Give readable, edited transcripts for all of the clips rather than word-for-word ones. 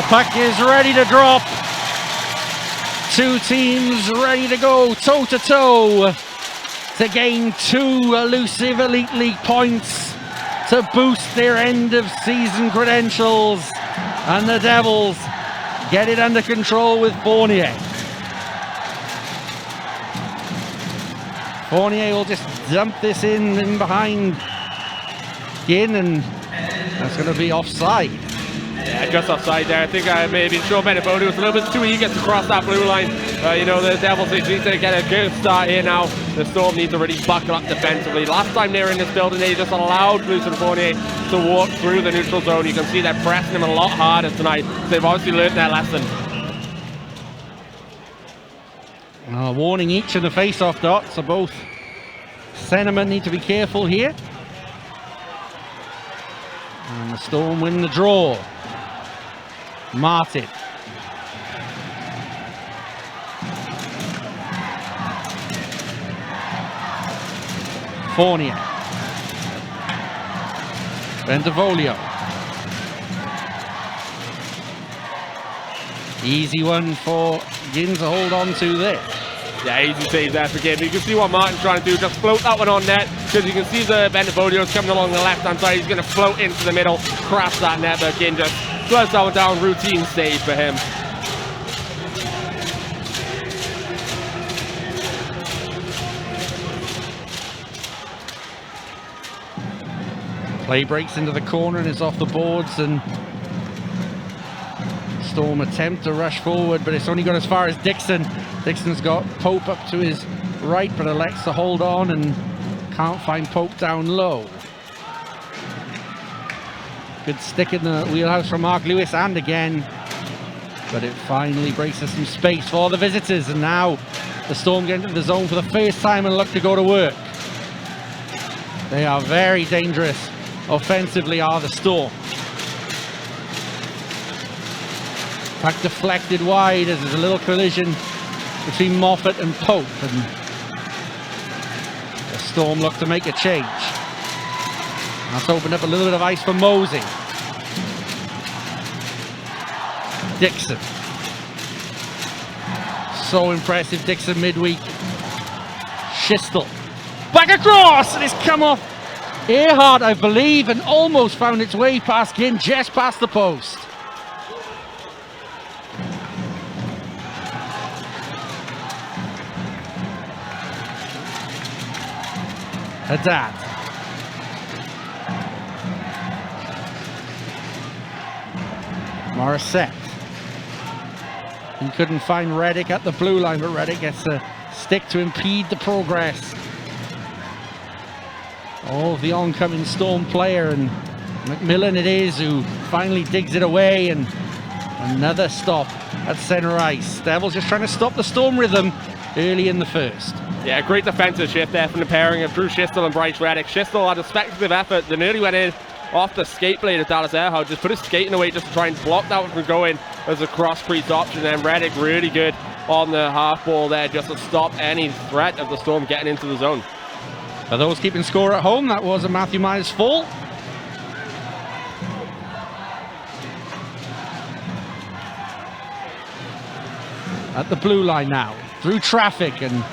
The puck is ready to drop. Two teams ready to go toe-to-toe to gain 2 elusive Elite League points to boost their end-of-season credentials. And the Devils get it under control with Fournier. Fournier will just dump this in behind Ginn, and that's going to be offside. Yeah, just offside there. I think I may have been sure Benevodio was a little bit too eager to cross that blue line. You know, the Devils need to get a good start here now. The Storm need to really buckle up defensively. Last time they were in this building, they just allowed Lucien Fournier to walk through the neutral zone. You can see they're pressing him a lot harder tonight. So they've obviously learned their lesson. Warning each in the face-off dot, so both centermen need to be careful here. And the Storm win the draw. Martin. Fournier. Benevodio. Easy one for Ginn to hold on to there. Yeah, easy save there for Ginn. You can see what Martin's trying to do, just float that one on net, because you can see the Benevodio coming along the left-hand side. He's going to float into the middle, crash that net, but Ginn just slows that one down. Routine save for him. Play breaks into the corner and is off the boards, and Storm attempt to rush forward, but it's only got as far as Dixon. Dixon's got Pope up to his right, but elects to hold on and can't find Pope down low. Good stick in the wheelhouse from Mark Lewis, and again, but it finally breaks us some space for the visitors, and now the Storm get into the zone for the first time and look to go to work. They are very dangerous offensively, are the Storm. Puck deflected wide as there's a little collision between Moffat and Pope, and the Storm look to make a change. That's opened up a little bit of ice for Mosey. Dixon. So impressive, Dixon midweek. Schistel. Back across, and it's come off Earhart, I believe, and almost found its way past Ginn, just past the post. Haddad. Morissette. He couldn't find Reddick at the blue line, but Reddick gets a stick to impede the progress of the oncoming Storm player, and McMillan it is who finally digs it away, and another stop at center ice. Devils just trying to stop the Storm rhythm early in the first. Yeah, great defensive shift there from the pairing of Drew Schistel and Bryce Reddick. Schistel had a speculative effort that nearly went in off the skate blade of Dallas Earhart, just put his skating away just to try and block that one from going as a cross-crease option, and Reddick really good on the half ball there just to stop any threat of the Storm getting into the zone. For those keeping score at home, that was a Matthew Myers fall. At the blue line now, through traffic, and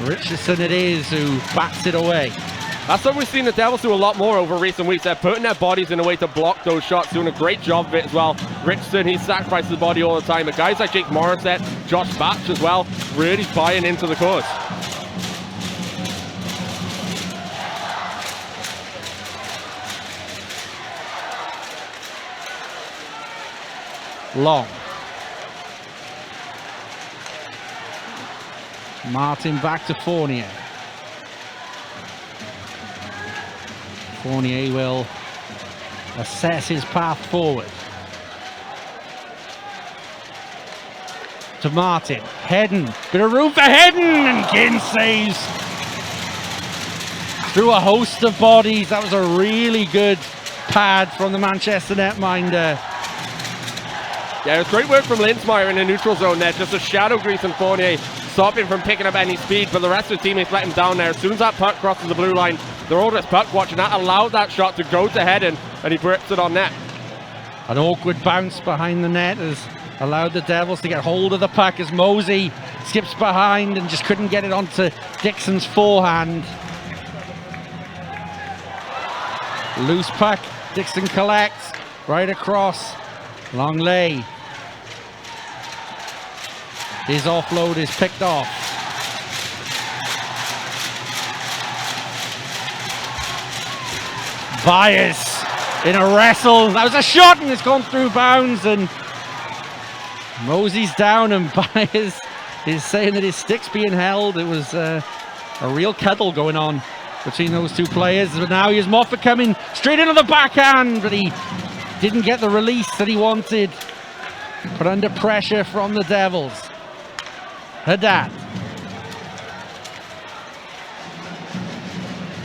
Richardson it is who bats it away. That's what we've seen the Devils do a lot more over recent weeks. They're putting their bodies in a way to block those shots, doing a great job of it as well. Richardson, he sacrifices the body all the time, but guys like Jake Morissette, Josh Batch as well, really buying into the cause. Long. Martin back to Fournier. Fournier will assess his path forward. To Martin. Hedden. Bit of room for Hedden, and Ginn saves through a host of bodies. That was a really good pad from the Manchester netminder. Yeah, it was great work from Linsmeyer in the neutral zone there. Just a shadow grease on Fournier, stopping from picking up any speed, but the rest of the teammates let him down there. As soon as that puck crosses the blue line, they're all just puck watching. That allowed that shot to go to Hedden, and he grips it on net. An awkward bounce behind the net has allowed the Devils to get hold of the puck as Mosey skips behind and just couldn't get it onto Dixon's forehand. Loose puck, Dixon collects, right across, Longley. His offload is picked off. Bias in a wrestle. That was a shot and it's gone through bounds, and Mosey's down and Bias is saying that his stick's being held. It was a real cuddle going on between those two players. But now here's Moffat coming straight into the backhand, but he didn't get the release that he wanted. Put under pressure from the Devils. Haddad.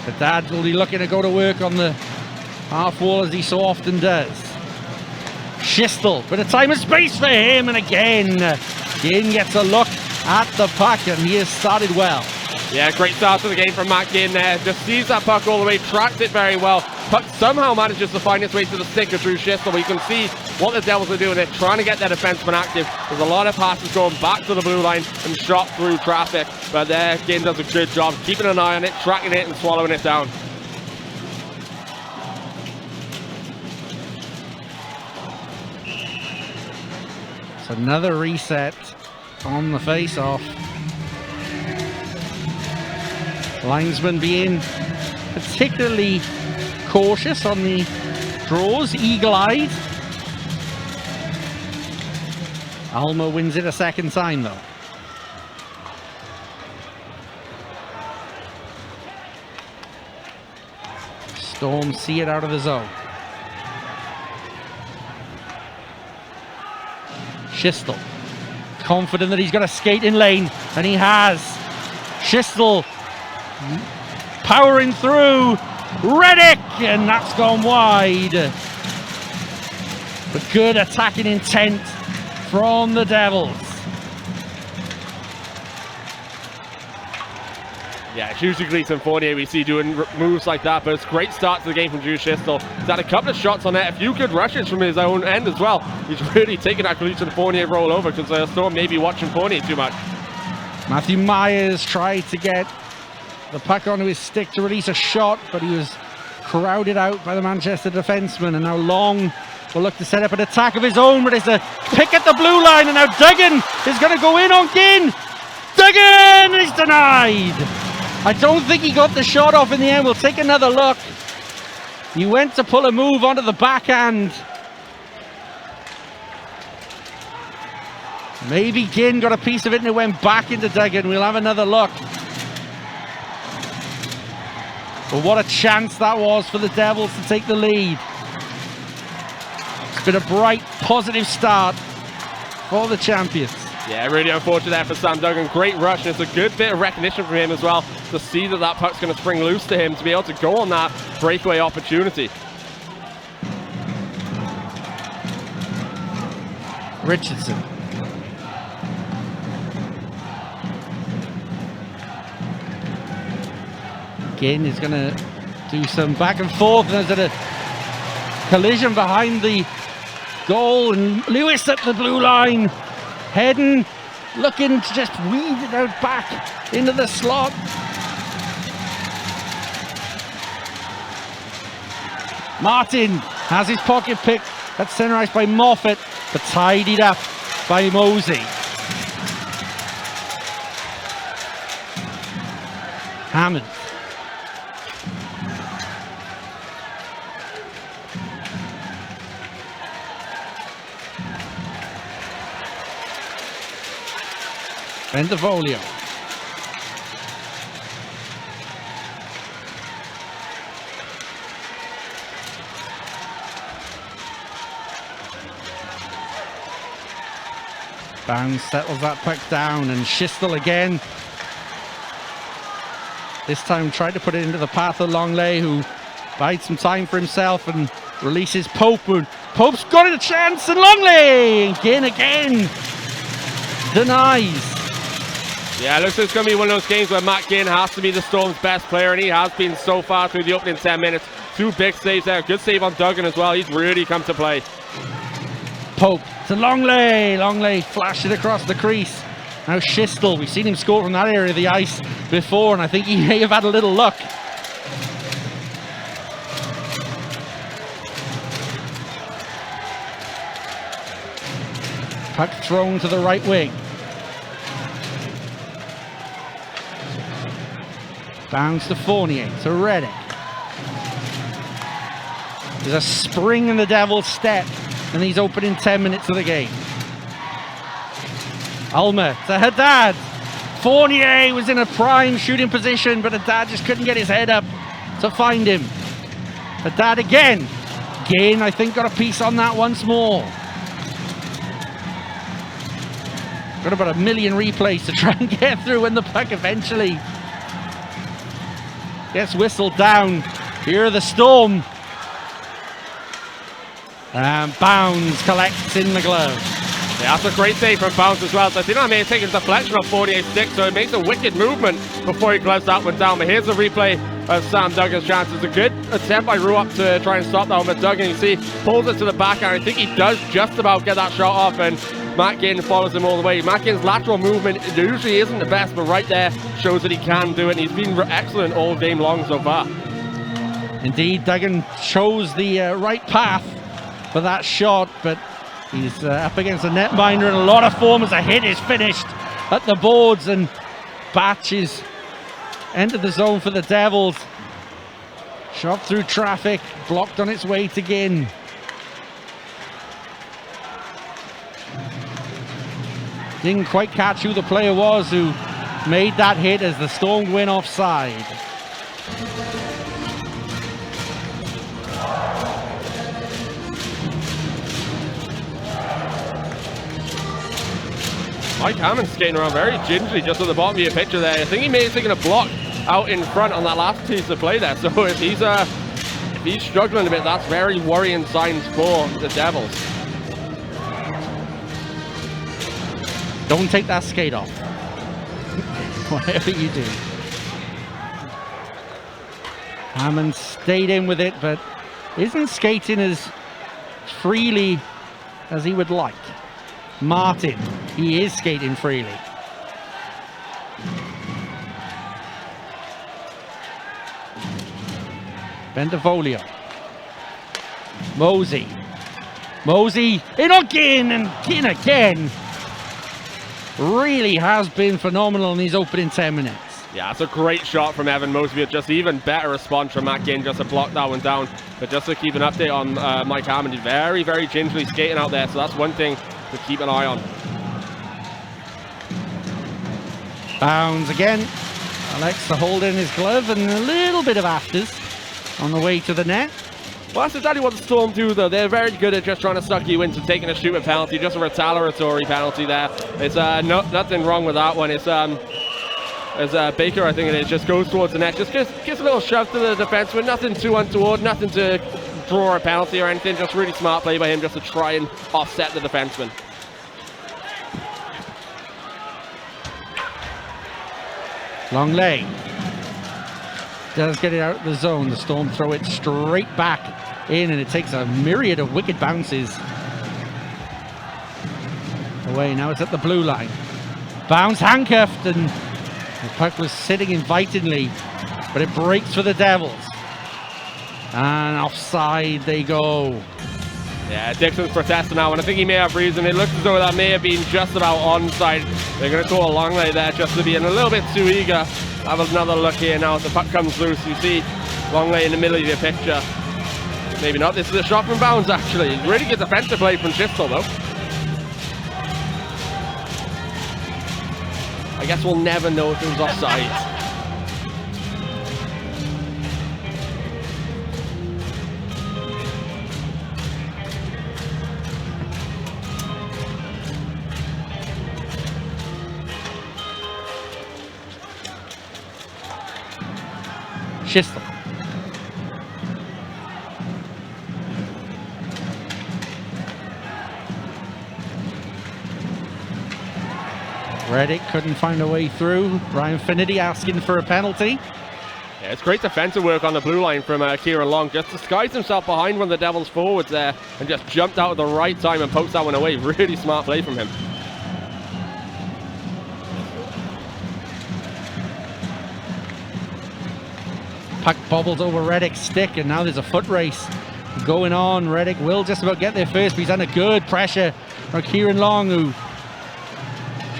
Haddad will be looking to go to work on the half wall as he so often does. Schistel, bit of time and space for him, and again, Ginn gets a look at the puck, and he has started well. Yeah, great start to the game from Matt Ginn there. Just sees that puck all the way, tracks it very well. Puck somehow manages to find its way to the stick of Drew Schistel. We can see what the Devils are doing. They're trying to get their defenseman active. There's a lot of passes going back to the blue line and shot through traffic. But there, Ginn does a good job keeping an eye on it, tracking it and swallowing it down. It's another reset on the face-off. Linesman being particularly cautious on the draws, eagle-eyed. Alma wins it a second time though. Storm see it out of the zone. Schistel, confident that he's got a skate in lane, and he has. Schistel powering through, Reddick, and that's gone wide. But good attacking intent from the Devils. Yeah, it's usually Gleason Fournier we see doing moves like that, but it's a great start to the game from Drew Schistel. He's had a couple of shots on net, a few good rushes from his own end as well. He's really taken that Gleason Fournier roll over because Storm may be watching Fournier too much. Matthew Myers tried to get the puck onto his stick to release a shot, but he was crowded out by the Manchester defenseman, and now Long will look to set up an attack of his own, but it's a pick at the blue line, and now Duggan is going to go in on Ginn. Duggan is denied. I don't think he got the shot off in the end. We'll take another look. He went to pull a move onto the backhand. Maybe Ginn got a piece of it and it went back into Duggan. We'll have another look. But what a chance that was for the Devils to take the lead. It's been a bright, positive start for the champions. Yeah, really unfortunate there for Sam Duggan. Great rush, and it's a good bit of recognition from him as well to see that that puck's going to spring loose to him to be able to go on that breakaway opportunity. Richardson. Ginn is going to do some back and forth. There's a collision behind the goal, and Lewis at the blue line. Heading, looking to just weed it out back into the slot. Martin has his pocket pick. That's center ice by Moffat, but tidied up by Mosey. Hammond. Bendevolio. Bounds settles that puck down, and Schistel again. This time tried to put it into the path of Longley, who bides some time for himself and releases Pope. Pope's got a chance, and Longley again denies. Yeah, it looks like it's going to be one of those games where Matt Ginn has to be the Storm's best player, and he has been so far through the opening 10 minutes. Two big saves there. Good save on Duggan as well. He's really come to play. Pope to Longley. Longley flashed it across the crease. Now Schistel, we've seen him score from that area of the ice before, and I think he may have had a little luck. Puck thrown to the right wing. Bounce to Fournier, to Reddick. There's a spring in the Devils' step in these opening 10 minutes of the game. Ulmer to Haddad. Fournier was in a prime shooting position, but Haddad just couldn't get his head up to find him. Haddad again. Again, I think got a piece on that once more. Got about a million replays to try and get through when the puck eventually gets whistled down. Here are the Storm. And Bounds collects in the glove. Yeah, that's a great save from Bounce as well. So I think I may have taken a deflection off 48's stick, so it makes a wicked movement before he gloves that one down. But here's a replay of Sam Duggan's chance. It's a good attempt by Ruop to try and stop that one, but Duggan, you see, pulls it to the back, and I think he does just about get that shot off, and Matt Ginn follows him all the way. Matt Ginn's lateral movement usually isn't the best, but right there shows that he can do it, and he's been excellent all game long so far. Indeed, Duggan chose the right path for that shot, but he's up against a netminder in a lot of form as a hit is finished at the boards, and Batch is entered the zone for the Devils. Shot through traffic, blocked on its way to Ginn. Didn't quite catch who the player was who made that hit as the Storm went offside. Mike Hammond's skating around very gingerly just at the bottom of your picture there. I think he may have taken a block out in front on that last piece of play there. So if he's struggling a bit, that's very worrying signs for the Devils. Don't take that skate off. Whatever you do. Hammond stayed in with it, but isn't skating as freely as he would like. Martin, he is skating freely. Bendevolio. Mosey. Mosey in again and in again. Really has been phenomenal in these opening 10 minutes. Yeah, it's a great shot from Evan Mosby. It's just even better response from Matt Ginn just to block that one down. But just to keep an update on Mike Hammond, he's very, very gingerly skating out there. So that's one thing to keep an eye on. Bounds again. Alex to hold in his glove and a little bit of afters on the way to the net. Well, that's exactly what the Storm do, though. They're very good at just trying to suck you into taking a shooting penalty, just a retaliatory penalty there. It's nothing wrong with that one. It's as Baker, I think it is, just goes towards the net, just gives a little shove to the defenseman. Nothing too untoward, nothing to draw a penalty or anything. Just really smart play by him, just to try and offset the defenseman. Longley does get it out of the zone. The Storm throw it straight back in, and it takes a myriad of wicked bounces away. Now it's at the blue line. Bounce handcuffed, and the puck was sitting invitingly, but it breaks for the Devils. And offside they go. Yeah, Dixon's protesting now, and I think he may have reason. It looks as though that may have been just about onside. They're going to go a long way there just to be a little bit too eager. Have another look here now as the puck comes loose. You see Longley in the middle of your picture. Maybe not. This is a shot from Bounds, actually. Really good defensive play from Schistel, though. I guess we'll never know if it was offside. Schistel. Reddick couldn't find a way through. Ryan Finity asking for a penalty. Yeah, it's great defensive work on the blue line from Kieran Long. Just disguised himself behind one of the Devils forwards there and just jumped out at the right time and poked that one away. Really smart play from him. Puck bobbles over Reddick's stick, and now there's a foot race going on. Reddick will just about get there first, but he's under good pressure from Kieran Long, who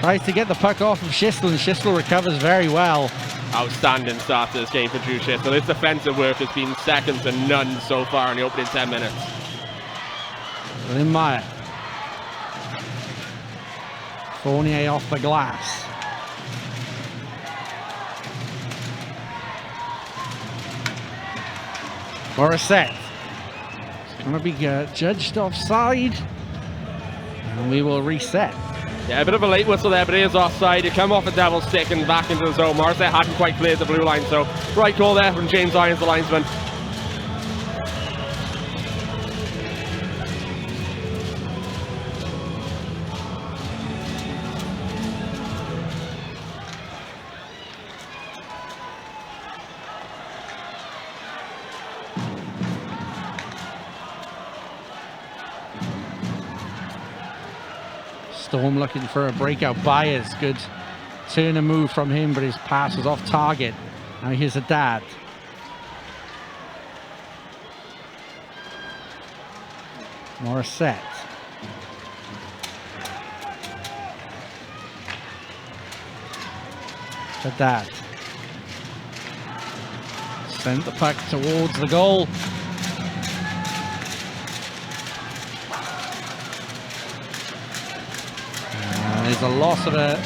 tries to get the puck off of Schistel, and Schistel recovers very well. Outstanding start to this game for Drew Schistel. His defensive work has been second to none so far in the opening 10 minutes. Lynn Meyer. Fournier off the glass. Morissette. It's going to be judged offside. And we will reset. Yeah, a bit of a late whistle there, but it is offside. You come off a Devil's stick and back into the zone. Morissette hadn't quite cleared the blue line, so right call there from James Irons, the linesman. Storm looking for a breakout. Byers, good turn and move from him, but his pass was off target. Now here's a dad. Morissette. The dad. Sent the puck towards the goal. There's a loss of a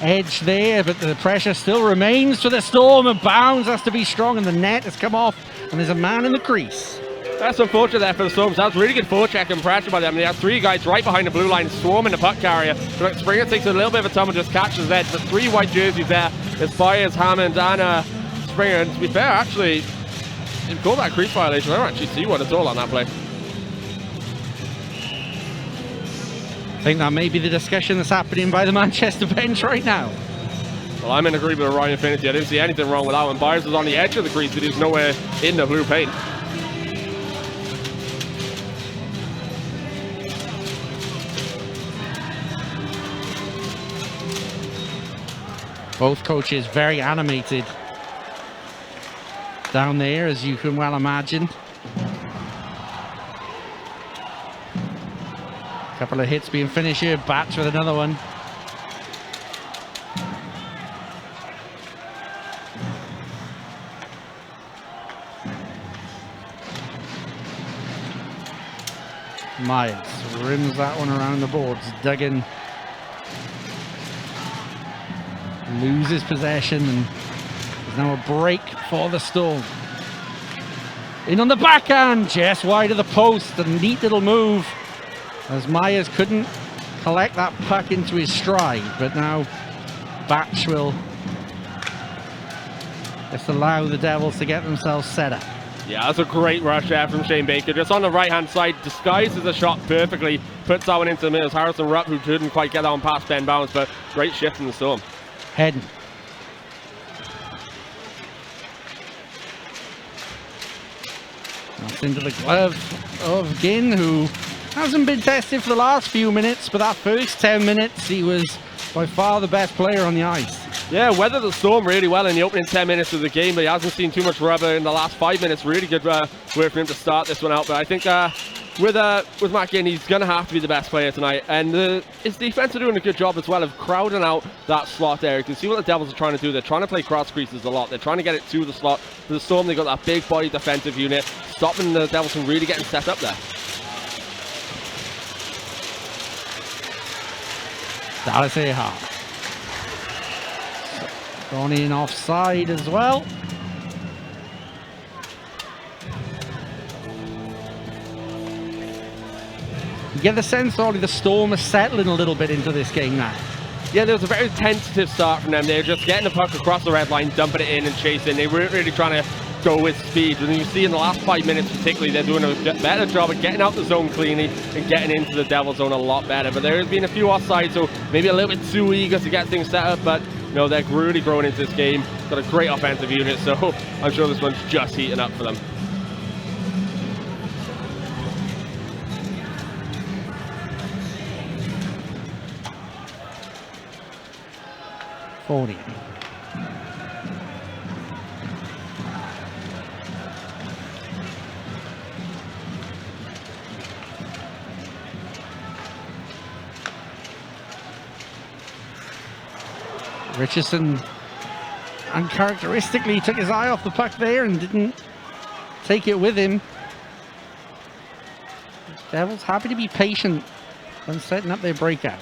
edge there, but the pressure still remains for the Storm, and Bounds has to be strong, and the net has come off, and there's a man in the crease. That's unfortunate there for the Storms. That was really good forecheck and pressure by them. They have three guys right behind the blue line swarming the puck carrier. But Springer takes a little bit of a tumble, just catches edge. The three white jerseys there. It's Byers, Hammond, and Springer. And to be fair, actually, they've called that crease violation. I don't actually see one at all on that play. I think that may be the discussion that's happening by the Manchester bench right now. Well, I'm in agreement with Ryan Finity. I didn't see anything wrong with that one. Byers was on the edge of the crease, but he was nowhere in the blue paint. Both coaches very animated down there, as you can well imagine. Couple of hits being finished here. Batch with another one. Myers rims that one around the boards. Duggan loses possession, and there's now a break for the Storm. In on the backhand, just wide of the post. A neat little move, as Myers couldn't collect that puck into his stride, but now Batch will just allow the Devils to get themselves set up. Yeah, that's a great rush there from Shane Baker. Just on the right-hand side, disguises the shot perfectly, puts that one into the middle. Harrison Rupp, who couldn't quite get on past Ben Bounds, but great shift from the Storm. Heading. That's into the glove of Ginn, who hasn't been tested for the last few minutes, but that first 10 minutes, he was by far the best player on the ice. Yeah, weathered the Storm really well in the opening 10 minutes of the game, but he hasn't seen too much rubber in the last 5 minutes. Really good work for him to start this one out, but I think with Matt Ginn, he's going to have to be the best player tonight, and his defense are doing a good job as well of crowding out that slot there. You can see what the Devils are trying to do. They're trying to play cross creases a lot. They're trying to get it to the slot. For the Storm, they've got that big body defensive unit, stopping the Devils from really getting set up there. Dallas Ahart. Gone in offside as well. You get the sense, Ollie, the Storm is settling a little bit into this game now. Yeah, there was a very tentative start from them. They were just getting the puck across the red line, dumping it in and chasing. They weren't really trying to go with speed. And you see in the last 5 minutes particularly, they're doing a better job of getting out the zone cleanly and getting into the Devil zone a lot better. But there has been a few offsides, so maybe a little bit too eager to get things set up. But You know, they're really growing into this game. Got a great offensive unit, so I'm sure this one's just heating up for them. Richardson uncharacteristically took his eye off the puck there and didn't take it with him. Devils happy to be patient when setting up their breakouts.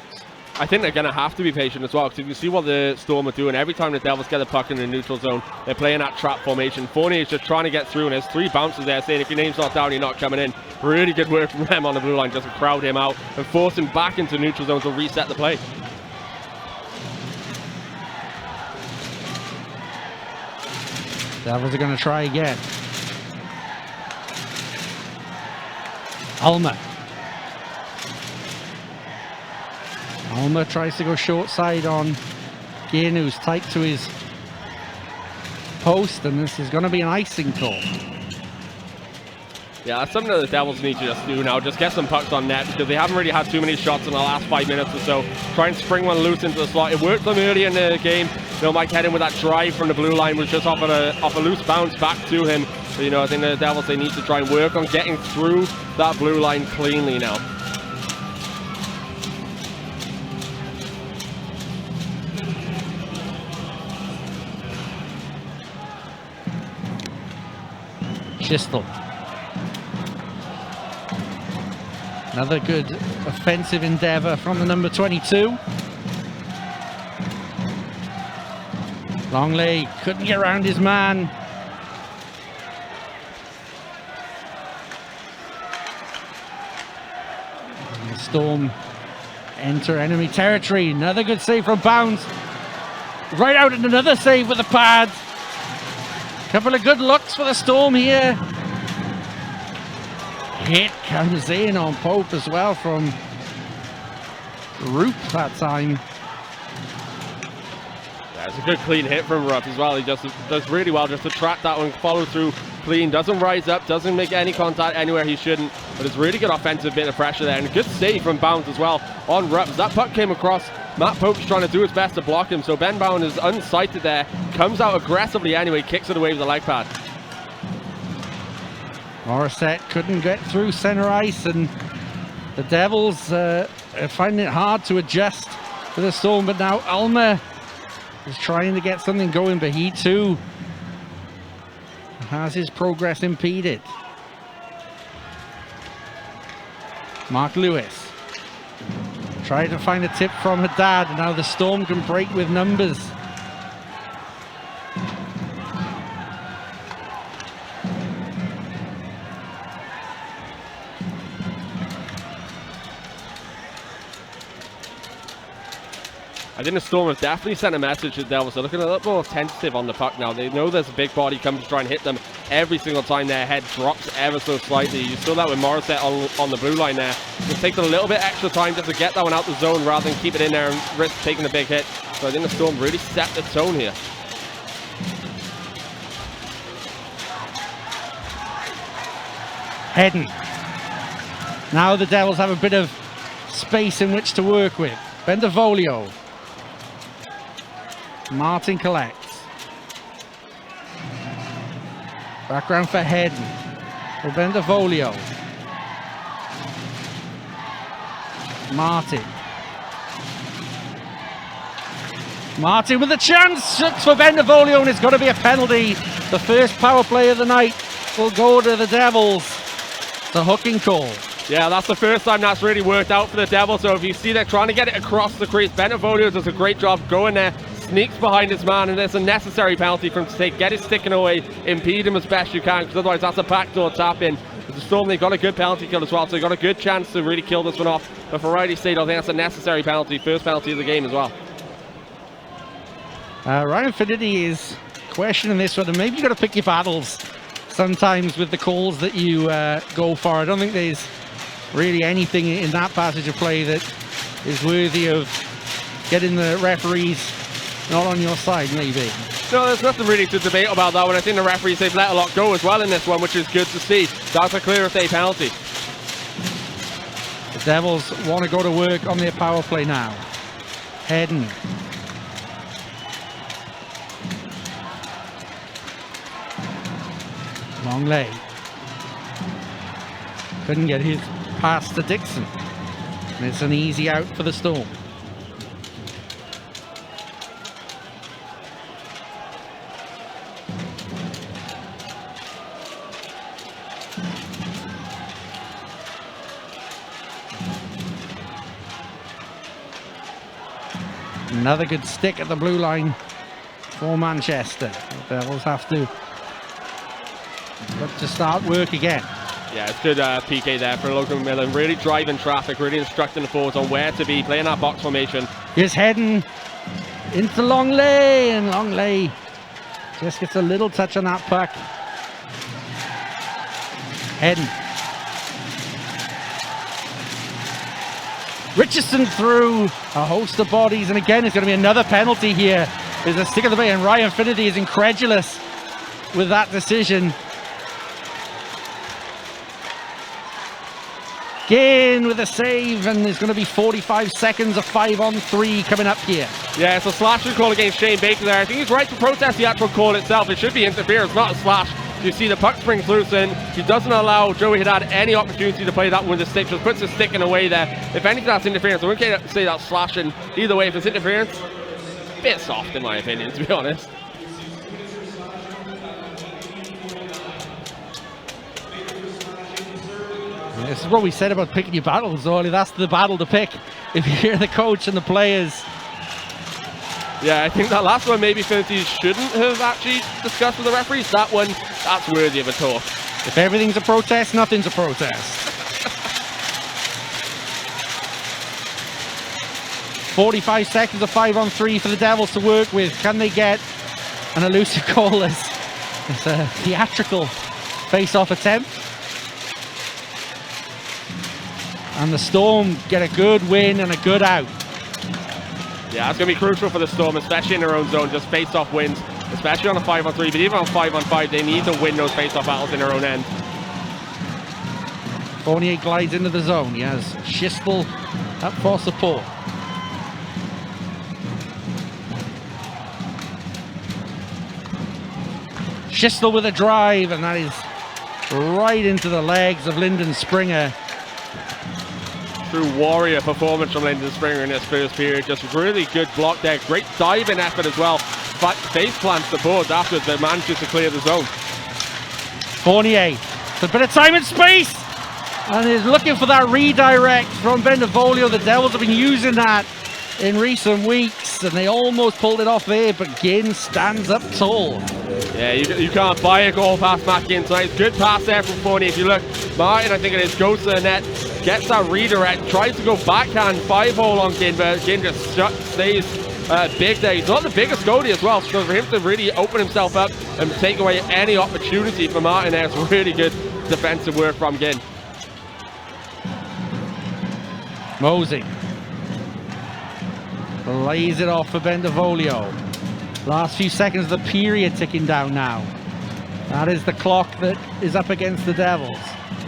I think they're going to have to be patient as well, because you can see what the Storm are doing. Every time the Devils get the puck in the neutral zone, they're playing that trap formation. Fournier is just trying to get through, and there's 3 bounces there saying if your name's not down, you're not coming in. Really good work from them on the blue line, just to crowd him out and force him back into neutral zone to reset the play. Devils are going to try again. Alma tries to go short side on Ginn, who's tight to his post, and this is going to be an icing call. Yeah, that's something that the Devils need to just do now. Just get some pucks on net, because they haven't really had too many shots in the last 5 minutes or so. Try and spring one loose into the slot. It worked for them early in the game. You know, Mike Hedden with that drive from the blue line was just off a loose bounce back to him. So, you know, I think the Devils, they need to try and work on getting through that blue line cleanly now. Schistel. Another good offensive endeavor from the number 22. Longley couldn't get around his man. And the Storm enter enemy territory. Another good save from Bounds. Right out and another save with the pad. Couple of good looks for the Storm here. Hit comes in on Pope as well from Roop that time. Yeah, it's a good clean hit from Rupp as well. He just does really well just to track that one, follow through clean, doesn't rise up, doesn't make any contact anywhere he shouldn't, but it's really good offensive bit of pressure there, and a good save from Bounds as well on Rupp. That puck came across, Matt Pope's trying to do his best to block him, so Ben Bound is unsighted there, comes out aggressively anyway, kicks it away with the leg pad. Morissette couldn't get through center ice, and the Devils are finding it hard to adjust to the Storm, but now Alma is trying to get something going, but he too has his progress impeded. Mark Lewis tried to find a tip from Haddad, and now the Storm can break with numbers. I think the Storm have definitely sent a message to the Devils. They're looking a little more tentative on the puck now. They know there's a big body coming to try and hit them every single time their head drops ever so slightly. You saw that with Morissette on the blue line there. It takes a little bit extra time just to get that one out the zone rather than keep it in there and risk taking a big hit. So I think the Storm really set the tone here. Hedden. Now the Devils have a bit of space in which to work with. Bendevolio. Martin collects. Background for Hedden. For Bendevolio. Martin. Martin with a chance. Shoots for Bendevolio, and it's got to be a penalty. The first power play of the night will go to the Devils. The hooking call. Yeah, that's the first time that's really worked out for the Devils. So if you see they're trying to get it across the crease, Bendevolio does a great job going there, sneaks behind his man, and there's a necessary penalty for him to take. Get his sticking away, impede him as best you can, because otherwise that's a backdoor tap in. But the Storm, they got a good penalty kill as well, so they got a good chance to really kill this one off. But for Riley State, I think that's a necessary penalty, first penalty of the game as well. Ryan Finetti is questioning this one, and maybe you got to pick your battles sometimes with the calls that you go for. I don't think there's really anything in that passage of play that is worthy of getting the referees not on your side, maybe. No, there's nothing really to debate about that one. I think the referees, they've let a lot go as well in this one, which is good to see. That's a clear day penalty. The Devils want to go to work on their power play now. Heading. Longley. Couldn't get his pass to Dixon. And it's an easy out for the Storm. Another good stick at the blue line for Manchester. The Devils have to look to start work again. Yeah, it's good PK there for Logan Millen. Really driving traffic, really instructing the forwards on where to be, playing that box formation. He's heading into Longley, and Longley just gets a little touch on that puck. Heading. Richardson through a host of bodies, and again it's going to be another penalty here. There's a stick of the bay, and Ryan Finnerty is incredulous with that decision. Again with a save, and there's going to be 45 seconds of 5-on-3 coming up here. Yeah, it's a slashing call against Shane Baker there. I think he's right to protest the actual call itself. It should be interference, not a slash. You see the puck springs loose in. He doesn't allow Joey Haddad any opportunity to play that one with the stick. Just puts his stick in the way there. If anything, that's interference. I wouldn't say that's slashing. Either way, if it's interference, a bit soft in my opinion, to be honest. This is what we said about picking your battles, Ollie. That's the battle to pick if you're the coach and the players. Yeah, I think that last one maybe Finnerty shouldn't have actually discussed with the referees. That one, that's worthy of a talk. If everything's a protest, nothing's a protest. 45 seconds of 5-on-3 for the Devils to work with. Can they get an elusive goal as it's a theatrical face-off attempt? And the Storm get a good win and a good out. Yeah, it's going to be crucial for the Storm, especially in their own zone, just face-off wins, especially on a 5-on-3, but even on 5-on-5, they need to win those face-off battles in their own end. Fournier glides into the zone. He has Schistel up for support. Schistel with a drive, and that is right into the legs of Lyndon Springer. True warrior performance from Lyndon Springer in this first period. Just really good block there. Great diving effort as well. But face plants the boards after they manages to clear the zone. Fournier, a bit of time and space, and is looking for that redirect from Bendevolio. The Devils have been using that in recent weeks, and they almost pulled it off there, but Ginn stands up tall. Yeah, you can't buy a goal past Matt Ginn tonight. Good pass there from Fournier. If you look, Martin, I think it is, goes to the net, gets that redirect, tries to go backhand 5-hole on Ginn, but Ginn just stays big there. He's not the biggest goalie as well, so for him to really open himself up and take away any opportunity for Martin there, it's really good defensive work from Ginn. Mosey lays it off for Bendevolio. Last few seconds of the period ticking down now. That is the clock that is up against the Devils.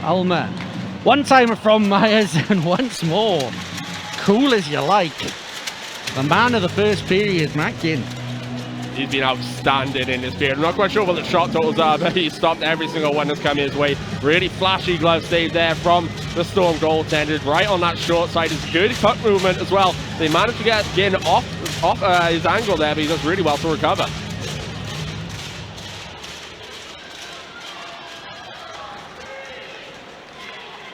Ulmer, one-timer from Myers, and once more, cool as you like. The man of the first period, Matt Ginn. He's been outstanding in this period. I'm not quite sure what the shot totals are, but he stopped every single one that's coming his way. Really flashy glove save there from the Storm goaltender. Right on that short side. It's good puck movement as well. They managed to get Ginn off his angle there, but he does really well to recover.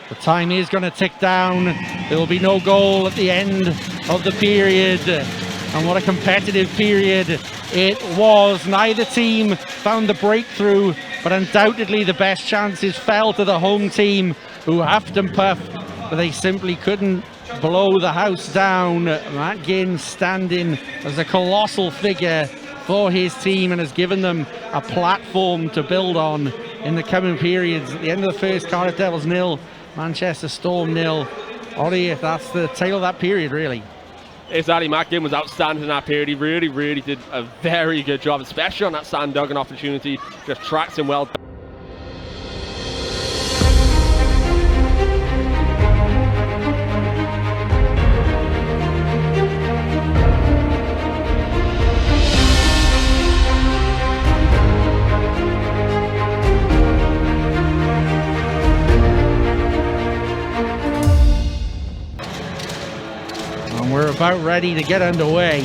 The time is going to tick down. There will be no goal at the end of the period. And what a competitive period it was. Neither team found the breakthrough, but undoubtedly the best chances fell to the home team, who huffed and puffed, but they simply couldn't blow the house down. Matt Ginn standing as a colossal figure for his team and has given them a platform to build on in the coming periods. At the end of the first, Cardiff Devils 0, Manchester Storm 0. Ollie, if that's the tail of that period, really. Exactly, Matt Ginn was outstanding in that period. He really did a very good job, especially on that Sand Duggan opportunity. Just tracks him well. We're about ready to get underway.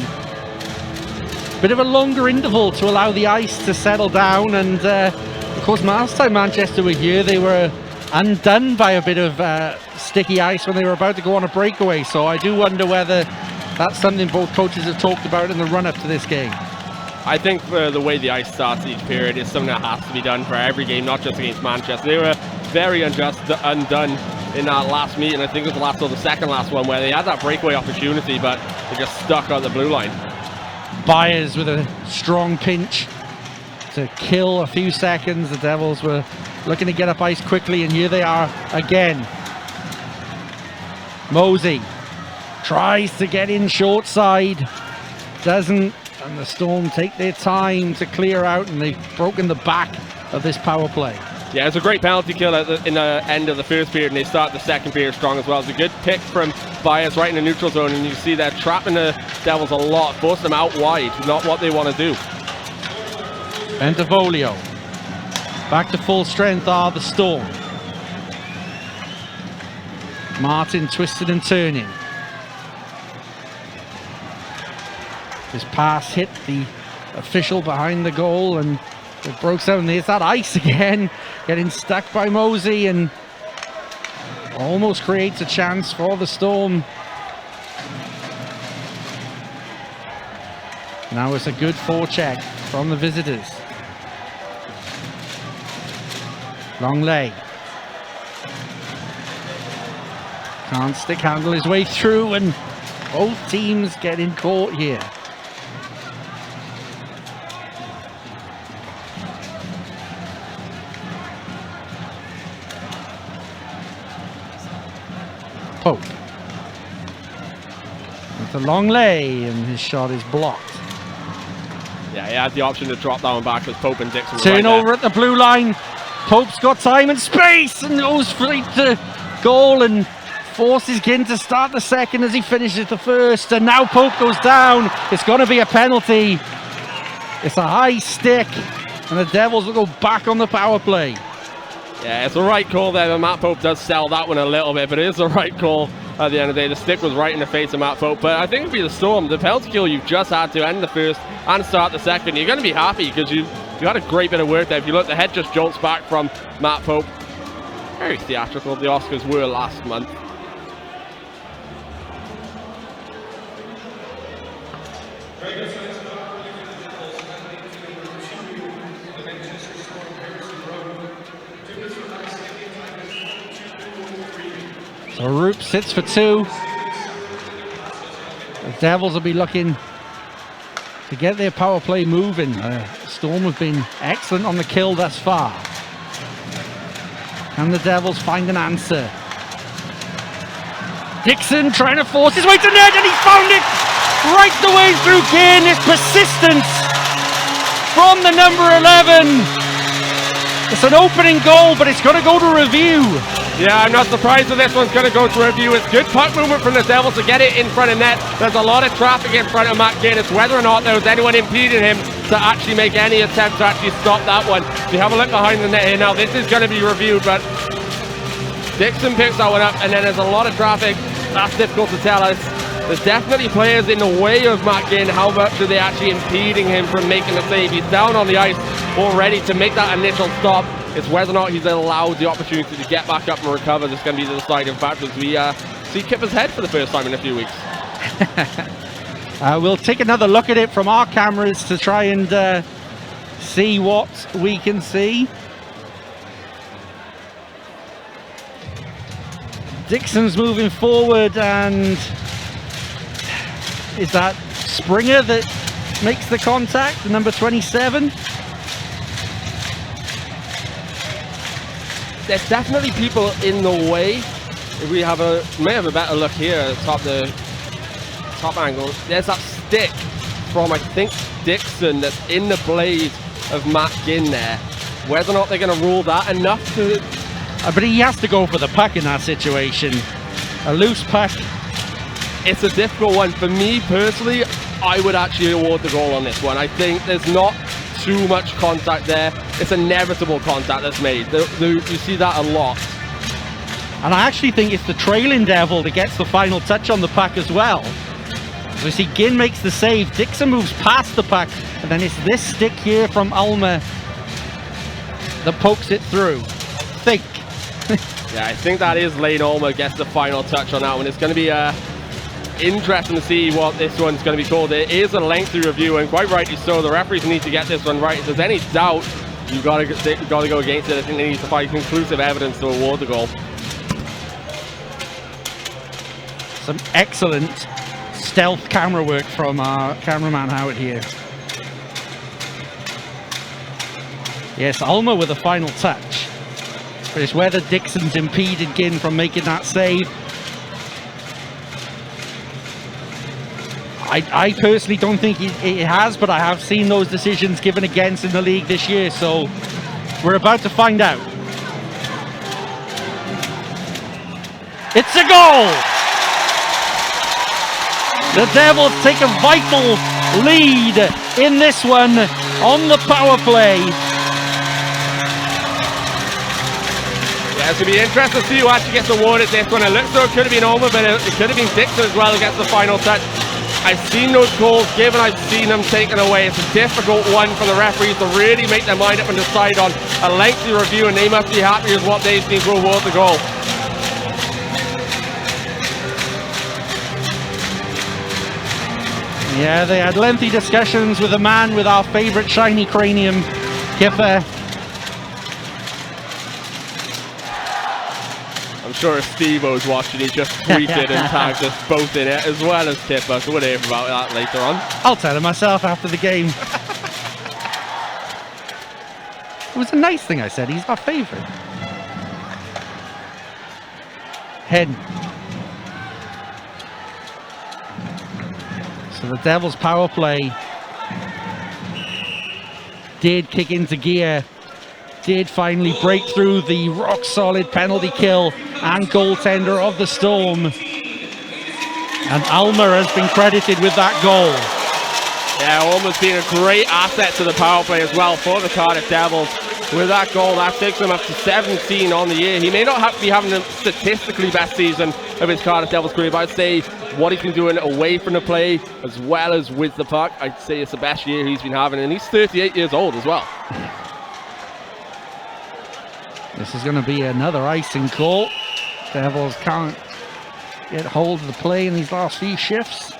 Bit of a longer interval to allow the ice to settle down, and of course last time Manchester were here they were undone by a bit of sticky ice when they were about to go on a breakaway, so I do wonder whether that's something both coaches have talked about in the run-up to this game. I think the way the ice starts each period is something that has to be done for every game, not just against Manchester. They were very undone in that last meeting. I think it was the last or the second last one where they had that breakaway opportunity, but they just stuck on the blue line. Byers with a strong pinch to kill a few seconds. The Devils were looking to get up ice quickly, and here they are again. Mosey tries to get in short side, doesn't, and the Storm take their time to clear out, and they've broken the back of this power play. Yeah, it's a great penalty kill in the end of the first period, and they start the second period strong as well. It's a good pick from Byers right in the neutral zone, and you see they're trapping the Devils a lot, forcing them out wide, not what they want to do. Bentivoglio. Back to full strength are the Storm. Martin twisted and turning. His pass hit the official behind the goal, and it broke down. There's that ice again, getting stuck by Mosey, and almost creates a chance for the Storm. Now it's a good forecheck from the visitors. Longley can't stick handle his way through, and both teams getting caught here. Pope. It's a Longley, and his shot is blocked. Yeah, he had the option to drop that one back with Pope and Dixon. Turnover right at the blue line. Pope's got time and space and goes straight to goal and forces Ginn to start the second as he finishes the first. And now Pope goes down. It's going to be a penalty. It's a high stick, and the Devils will go back on the power play. Yeah, it's the right call there, but Matt Pope does sell that one a little bit, but it is the right call at the end of the day. The stick was right in the face of Matt Pope, but I think it'd be the Storm. The penalty kill you've just had to end the first and start the second. You're going to be happy because you had a great bit of work there. If you look, the head just jolts back from Matt Pope. Very theatrical. The Oscars were last month. So Roop sits for two. The Devils will be looking to get their power play moving. Storm have been excellent on the kill thus far. Can the Devils find an answer? Dixon trying to force his way to net, and he's found it right the way through Ginn. It's persistence from the number 11. It's an opening goal, but it's going to go to review. Yeah, I'm not surprised that this one's going to go to review. It's good puck movement from the Devils to get it in front of net. There's a lot of traffic in front of Matt Ginn. It's whether or not there was anyone impeding him to actually make any attempt to actually stop that one. If you have a look behind the net here now, this is going to be reviewed, but Dixon picks that one up, and then there's a lot of traffic. That's difficult to tell us. There's definitely players in the way of Matt Ginn. How much are they actually impeding him from making a save? He's down on the ice already to make that initial stop. It's whether or not he's allowed the opportunity to get back up and recover that's going to be the deciding factor as we see Kipper's head for the first time in a few weeks. We'll take another look at it from our cameras to try and see what we can see. Dixon's moving forward, and is that Springer that makes the contact, the number 27? There's definitely people in the way. If we may have a better look here at the top angle. There's that stick from, I think, Dixon that's in the blade of Matt Ginn there. Whether or not they're going to rule that enough to... But he has to go for the puck in that situation. A loose puck. It's a difficult one. For me, personally, I would actually award the goal on this one. I think there's not too much contact there. It's inevitable contact that's made. You see that a lot. And I actually think it's the trailing Devil that gets the final touch on the puck as well. So we see Ginn makes the save, Dixon moves past the puck, and then it's this stick here from Ulmer that pokes it through. Think. Yeah, I think that is Lane Ulmer gets the final touch on that one. It's going to be interesting to see what this one's going to be called. It is a lengthy review, and quite rightly so. The referees need to get this one right. If there's any doubt, you've got to go against it. I think they need to find conclusive evidence to award the goal. Some excellent stealth camera work from our cameraman Howard here. Yes, Ulmer with the final touch. But it's whether Dixon's impeded Ginn from making that save. I personally don't think it has, but I have seen those decisions given against in the league this year, so we're about to find out. It's a goal! The Devils take a vital lead in this one on the power play. Yeah, it's going to be interesting to see who actually gets awarded this one. It looks though it could have been Ulmer, but it could have been Dixon as well who gets the final touch. I've seen those calls given, I've seen them taken away. It's a difficult one for the referees to really make their mind up and decide on a lengthy review, and they must be happy with what they've seen to award the goal. Yeah, they had lengthy discussions with the man with our favourite shiny cranium, Kipper. I'm sure if Steve-O's watching, he just tweeted and tagged us both in it, as well as Kipper, so we'll hear about that later on. I'll tell him myself after the game. It was a nice thing I said, he's our favourite. Head. So the Devils' power play did kick into gear, did finally break through the rock-solid penalty kill and goaltender of the Storm. And Ulmer has been credited with that goal. Yeah, Ulmer's been a great asset to the power play as well for the Cardiff Devils. With that goal, that takes him up to 17 on the year. He may not be having the statistically best season of his Cardiff Devils career, but I'd say what he's been doing away from the play as well as with the puck, I'd say it's the best year he's been having, and he's 38 years old as well. This is going to be another icing call. Devils can't get hold of the play in these last few shifts.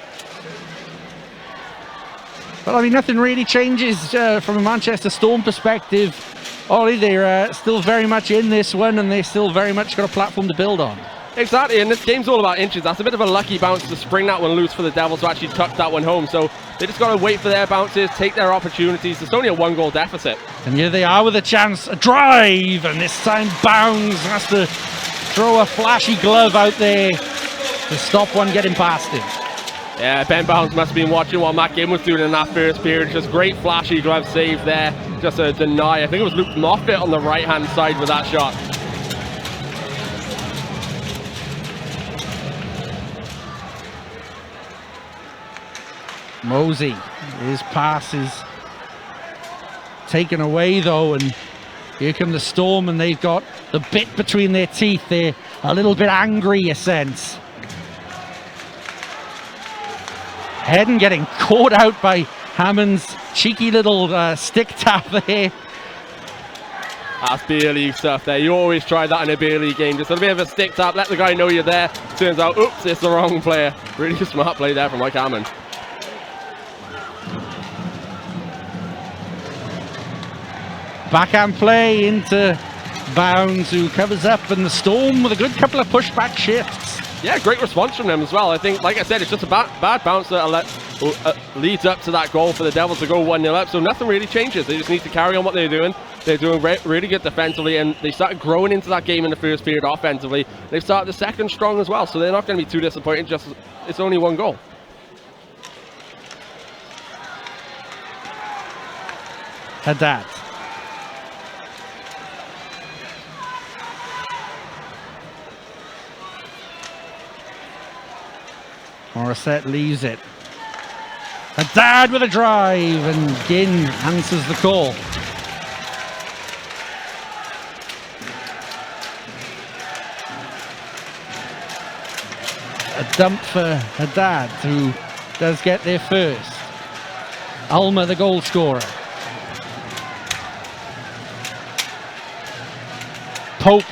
But I mean, nothing really changes from a Manchester Storm perspective. Ollie, they're still very much in this one, and they're still very much got a platform to build on. Exactly, and this game's all about inches. That's a bit of a lucky bounce to spring that one loose for the Devils to actually tuck that one home. So they just got to wait for their bounces, take their opportunities. It's only a 1-goal deficit. And here they are with a chance, a drive, and this time Bounds has to throw a flashy glove out there to stop one getting past him. Yeah, Ben Bounds must have been watching what Matt Ginn was doing in that first period. Just great flashy glove save there. Just a deny. I think it was Luke Moffat on the right-hand side with that shot. Mosey, his pass is taken away though, and here come the Storm, and they've got the bit between their teeth. They're a little bit angry, a sense. Hedden getting caught out by Hammond's cheeky little stick tap there. That's beer league stuff there. You always try that in a beer league game. Just a bit of a stick tap, let the guy know you're there. Turns out, oops, it's the wrong player. Really smart play there from Mike Hammond. Backhand play into Bounds, who covers up, and the Storm with a good couple of pushback shifts. Yeah, great response from them as well. I think, like I said, it's just a bad bounce that leads up to that goal for the Devils to go 1-0 up. So nothing really changes. They just need to carry on what they're doing. They're doing really good defensively, and they started growing into that game in the first period offensively. They've started the second strong as well, so they're not going to be too disappointed. Just it's only 1 goal. Haddad. Morissette leaves it. Haddad with a drive, and Ginn answers the call. A dump for Haddad, who does get there first. Alma, the goal scorer. Pope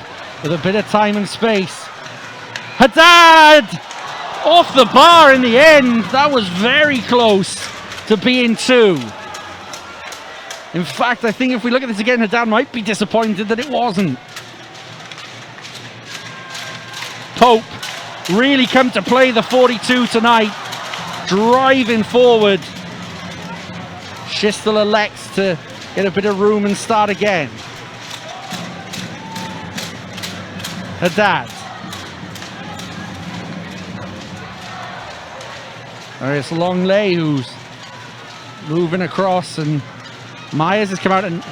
with a bit of time and space. Haddad! Off the bar in the end. That was very close to being 2. In fact, I think if we look at this again, Haddad might be disappointed that it wasn't. Pope really come to play the 42 tonight, driving forward. Schistel elects to get a bit of room and start again. Haddad. There's Longley who's moving across, and Myers has come out, and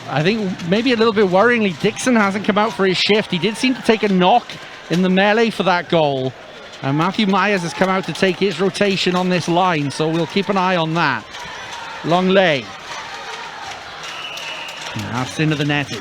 I think maybe a little bit worryingly, Dixon hasn't come out for his shift. He did seem to take a knock in the melee for that goal. And Matthew Myers has come out to take his rotation on this line, so we'll keep an eye on that. Longley. That's into the netting.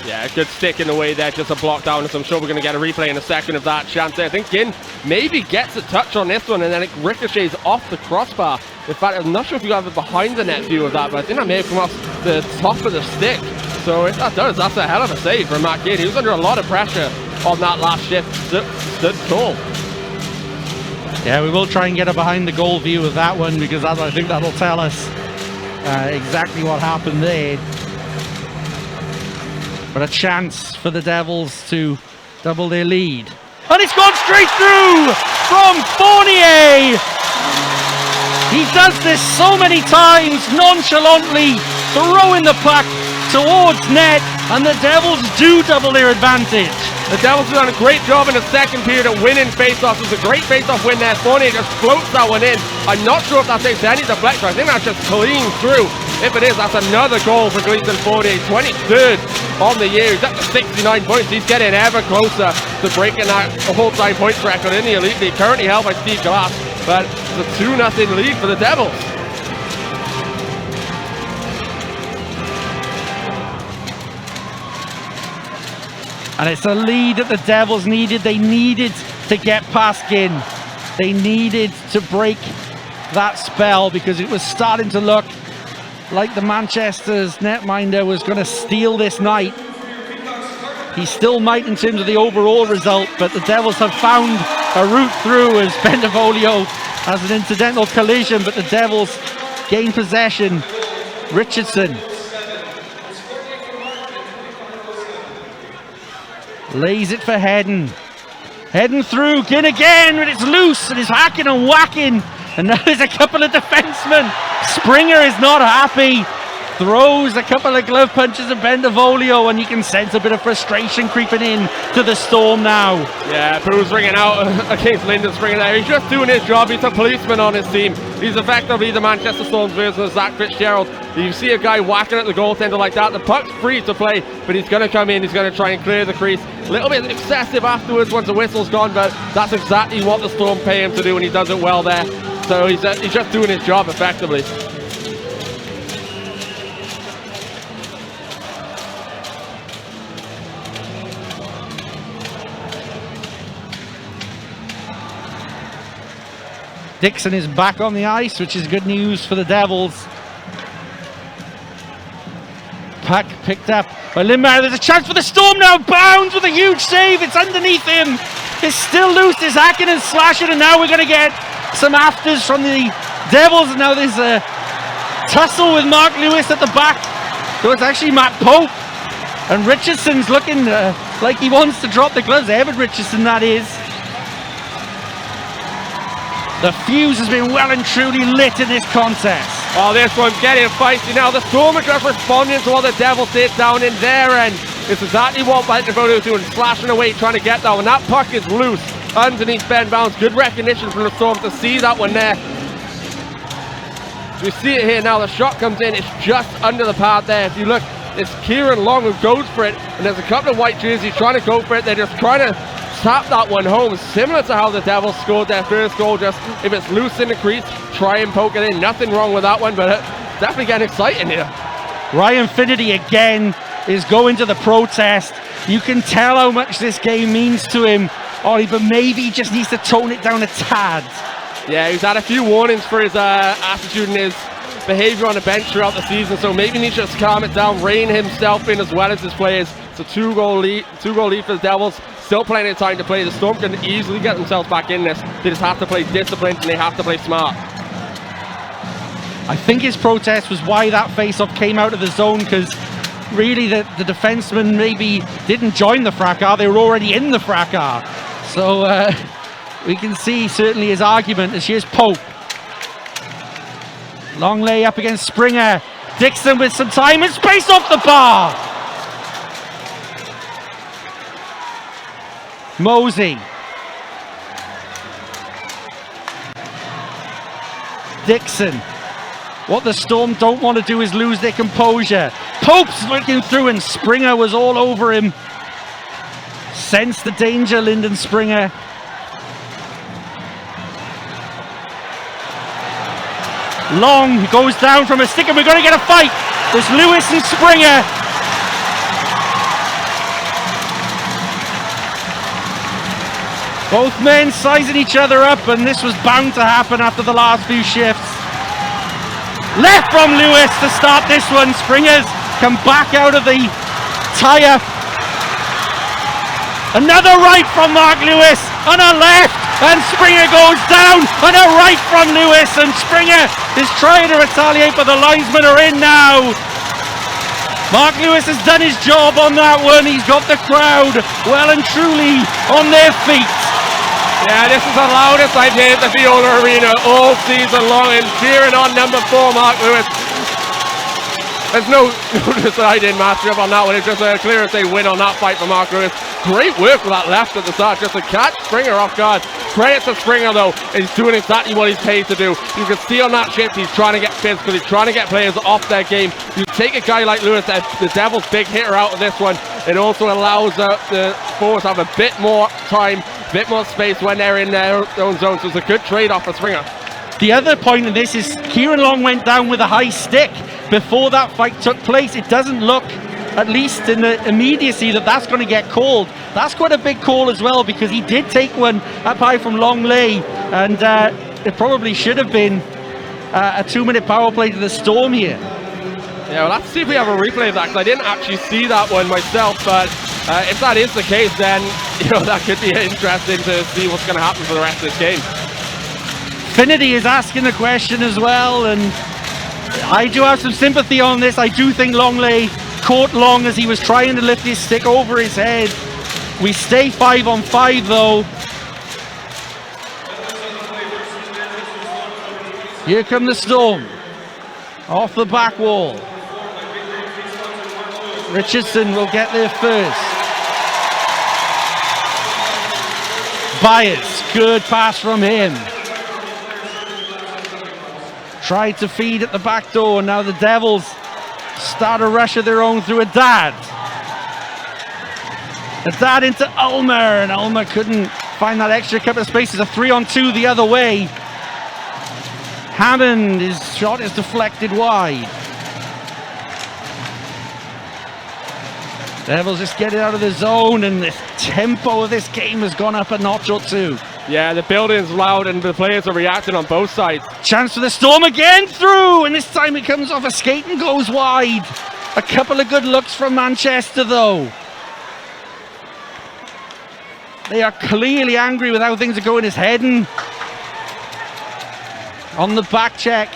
Yeah, good stick in the way there, just a block down, so I'm sure we're going to get a replay in a second of that chance there. I think Ginn maybe gets a touch on this one, and then it ricochets off the crossbar. In fact, I'm not sure if you have a behind the net view of that, but I think that may have come off the top of the stick. So if that does, that's a hell of a save from Matt Ginn. He was under a lot of pressure on that last shift, stood tall. Yeah, we will try and get a behind the goal view of that one, because I think that'll tell us exactly what happened there. But a chance for the Devils to double their lead. And it's gone straight through from Fournier. He does this so many times, nonchalantly throwing the puck towards net, and the Devils do double their advantage. The Devils have done a great job in the second period at winning faceoffs. It was a great faceoff win there. Fournier just floats that one in. I'm not sure if that takes any deflection. I think that's just clean through. If it is, that's another goal for Gleason Fournier. 23rd on the year. He's up to 69 points. He's getting ever closer to breaking that all-time points record in the Elite League. Currently held by Steve Glass, but it's a 2-0 lead for the Devils. And it's a lead that the Devils needed. They needed to get past Ginn. They needed to break that spell, because it was starting to look like the Manchester's netminder was going to steal this night. He still might in terms of the overall result, but the Devils have found a route through, as Bendevolio has an incidental collision, but the Devils gain possession. Richardson lays it for Hedden. Hedden through, Ginn again, but it's loose, and it's hacking and whacking. And now there's a couple of defensemen. Springer is not happy. Throws a couple of glove punches at Bendevolio, and you can sense a bit of frustration creeping in to the Storm now. Yeah, Pooh's ringing out against Linden Springer there. He's just doing his job. He's a policeman on his team. He's effectively the Manchester Storm's version of Zach Fitzgerald. You see a guy whacking at the goaltender like that, the puck's free to play, but he's going to come in, he's going to try and clear the crease. A little bit excessive afterwards once the whistle's gone, but that's exactly what the Storm pay him to do, and he does it well there. So he's just doing his job effectively. Dixon is back on the ice, which is good news for the Devils. Puck picked up by Lindmeier. There's a chance for the Storm now. Bounds with a huge save. It's underneath him. It's still loose. There's hacking and slashing, and now we're going to get some afters from the Devils. And now there's a tussle with Mark Lewis at the back. So it's actually Matt Pope. And Richardson's looking like he wants to drop the gloves. Evan Richardson, that is. The fuse has been well and truly lit in this contest. Oh, this one's getting feisty now. The Storm are just responding to what the Devils did down in their end. It's exactly what Bendevolio was doing, slashing away, trying to get that one. That puck is loose underneath Ben Bounds. Good recognition from the Storm to see that one there. We see it here now. The shot comes in. It's just under the pad there. If you look, it's Kieran Long who goes for it, and there's a couple of white jerseys trying to go for it. They're just trying to tap that one home, similar to how the Devils scored their first goal. Just if it's loose in the crease, try and poke it in. Nothing wrong with that one, but it's definitely getting exciting here. Ryan Finnerty again is going to the protest. You can tell how much this game means to him, Ollie, but maybe he just needs to tone it down a tad. Yeah, he's had a few warnings for his attitude and his behaviour on the bench throughout the season, so maybe he needs to just calm it down, rein himself in as well as his players. It's a two-goal lead for the Devils. Still plenty of time to play. The Storm can easily get themselves back in this. They just have to play disciplined and they have to play smart. I think his protest was why that face-off came out of the zone, because really the defenseman maybe didn't join the fracas, they were already in the fracas. So we can see certainly his argument as here's Pope. Long lay up against Springer. Dixon with some time and space off the bar. Mosey. Dixon. What the Storm don't want to do is lose their composure. Pope's looking through and Springer was all over him. Sense the danger, Lyndon Springer. Long goes down from a stick and we're going to get a fight. There's Lewis and Springer. Both men sizing each other up, and this was bound to happen after the last few shifts. Left from Lewis to start this one. Springer's come back out of the tyre. Another right from Mark Lewis on a left, and Springer goes down, and a right from Lewis, and Springer is trying to retaliate, but the linesmen are in now. Mark Lewis has done his job on that one. He's got the crowd well and truly on their feet. Yeah, this is the loudest I've heard the Viola Arena all season long, and cheering on number 4, Mark Lewis. There's no deciding matchup on that one. It's just a clear as they win on that fight for Mark Lewis. Great work with that left at the start, just to catch Springer off guard. Credit to Springer though, he's doing exactly what he's paid to do. You can see on that shift he's trying to get physical, he's trying to get players off their game. You take a guy like Lewis, the Devils' big hitter out of this one. It also allows the forwards to have a bit more time, bit more space when they're in their own zone. So it's a good trade-off for Springer. The other point of this is Kieran Long went down with a high stick before that fight took place. It doesn't look, at least in the immediacy, that that's going to get called. That's quite a big call as well, because he did take one up high from Long Lay, and it probably should have been a 2-minute power play to the Storm here. Yeah, well, let's see if we have a replay of that, because I didn't actually see that one myself, but if that is the case, then that could be interesting to see what's going to happen for the rest of this game. Finnerty is asking the question as well, and I do have some sympathy on this. I do think Longley caught Long as he was trying to lift his stick over his head. We stay 5-on-5 though. Here come the Storm. Off the back wall. Richardson will get there first. Byers, good pass from him. Tried to feed at the back door, and now the Devils start a rush of their own through a dad into Ulmer, and Ulmer couldn't find that extra couple of spaces. A 3-on-2 the other way. Hammond, his shot is deflected wide. Devils just get it out of the zone, and the tempo of this game has gone up a notch or two. Yeah, the building's loud and the players are reacting on both sides. Chance for the Storm again, through, and this time it comes off a skate and goes wide. A couple of good looks from Manchester though. They are clearly angry with how things are going. Is Hedden on the back check,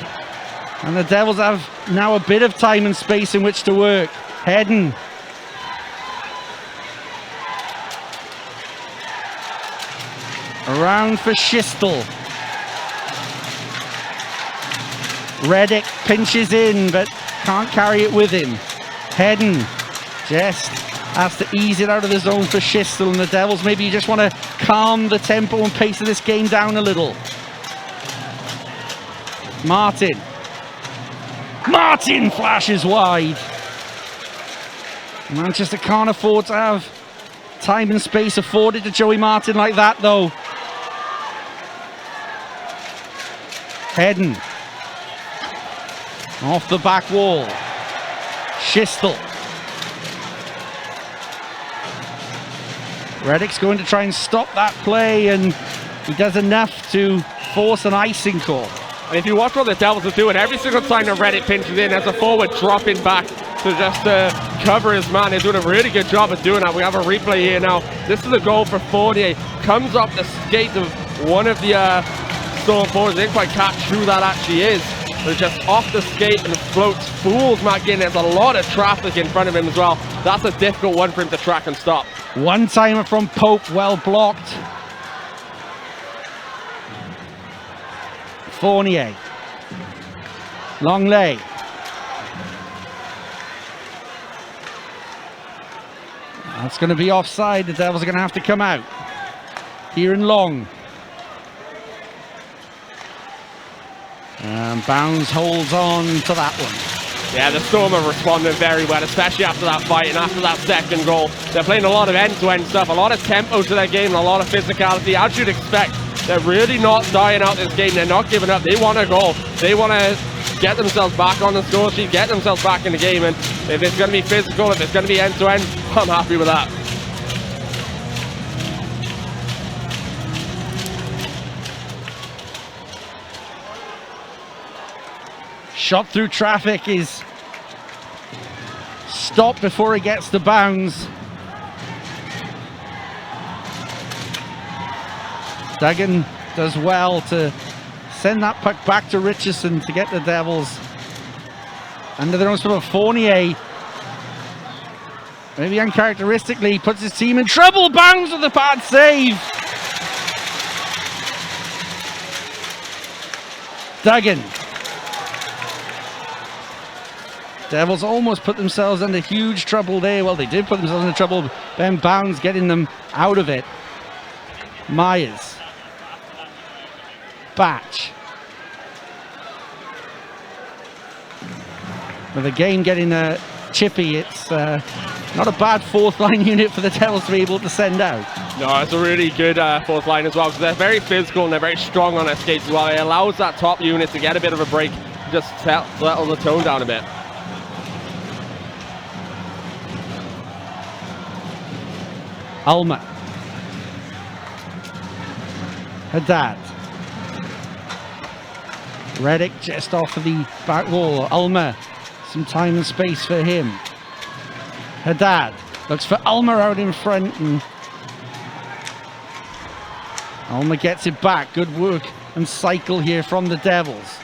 and the Devils have now a bit of time and space in which to work. Hedden. Around for Schistel. Reddick pinches in, but can't carry it with him. Hedden just has to ease it out of the zone for Schistel, and the Devils maybe just want to calm the tempo and pace of this game down a little. Martin. Martin flashes wide. Manchester can't afford to have time and space afforded to Joey Martin like that, though. Hedden. Off the back wall. Schistel. Reddick's going to try and stop that play, and he does enough to force an icing call. And if you watch what the Devils are doing, every single time that Reddick pinches in, as a forward dropping back to just cover his man, they're doing a really good job of doing that. We have a replay here now. This is a goal for Fournier. Comes up the skate of one of the Storm forwards. They didn't quite catch who that actually is. They're just off the skate and floats, fools McGinn. There's a lot of traffic in front of him as well. That's a difficult one for him to track and stop. One-timer from Pope, well blocked. Fournier. Long lay. That's going to be offside. The Devils are going to have to come out. Here in Long. And Bounds holds on to that one. Yeah, the Storm are responding very well, especially after that fight and after that second goal. They're playing a lot of end-to-end stuff, a lot of tempo to their game, and a lot of physicality, as you'd expect. They're really not dying out this game. They're not giving up. They want a goal. They want to get themselves back on the score sheet, get themselves back in the game. And if it's going to be physical, if it's going to be end-to-end, I'm happy with that. Shot through traffic is stopped before he gets the bounds. Duggan does well to send that puck back to Richardson to get the Devils under their own sort of Fournier. Maybe uncharacteristically puts his team in trouble. Bounds with a bad save. Duggan. Devils almost put themselves under huge trouble there. Well, they did put themselves into trouble. Ben Bounds getting them out of it. Myers. Batch. With the game getting chippy, it's not a bad fourth line unit for the Devils to be able to send out. No, it's a really good fourth line as well, because they're very physical and they're very strong on their skates as well. It allows that top unit to get a bit of a break, just settle the tone down a bit. Ulmer. Haddad. Reddick just off of the back wall. Ulmer, some time and space for him. Haddad looks for Ulmer out in front, and Ulmer gets it back. Good work and cycle here from the Devils.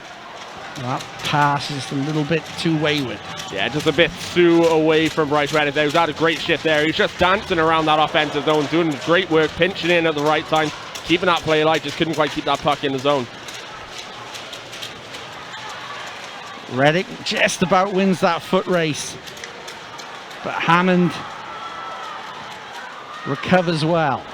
That pass is a little bit too wayward. Yeah, just a bit too away from Bryce Reddick there. He was had a great shift there. He's just dancing around that offensive zone, doing great work, pinching in at the right time, keeping that play alive, just couldn't quite keep that puck in the zone. Reddick just about wins that foot race, but Hammond recovers well.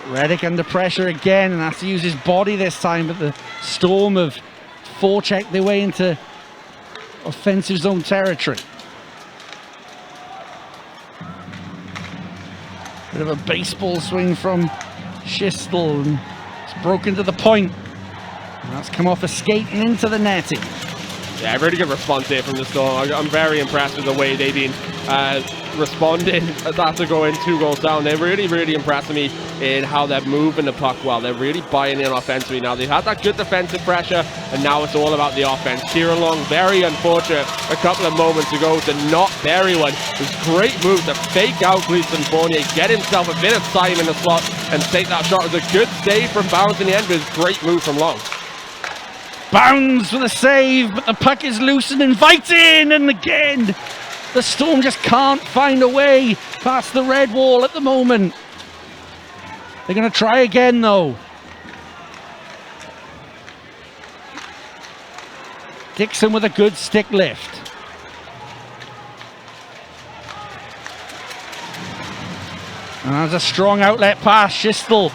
Reddick under pressure again and has to use his body this time, but the Storm have forechecked their way into offensive zone territory. Bit of a baseball swing from Schistel, and it's broken to the point. And that's come off a skate and into the netting. Yeah, really good response here from the Storm. I'm very impressed with the way they've been responding after going 2 goals down. They're really, really impressing me in how they're moving the puck well. They're really buying in offensively now. They've had that good defensive pressure, and now it's all about the offense. Kieran Long, very unfortunate a couple of moments ago to not bury one. It was a great move to fake out Gleason Fournier, get himself a bit of time in the slot, and take that shot. It was a good save from Bounds in the end, but it was a great move from Long. Bounds with a save, but the puck is loose and inviting, and again, the Storm just can't find a way past the red wall at the moment. They're going to try again, though. Dixon with a good stick lift. And that's a strong outlet pass. Schistel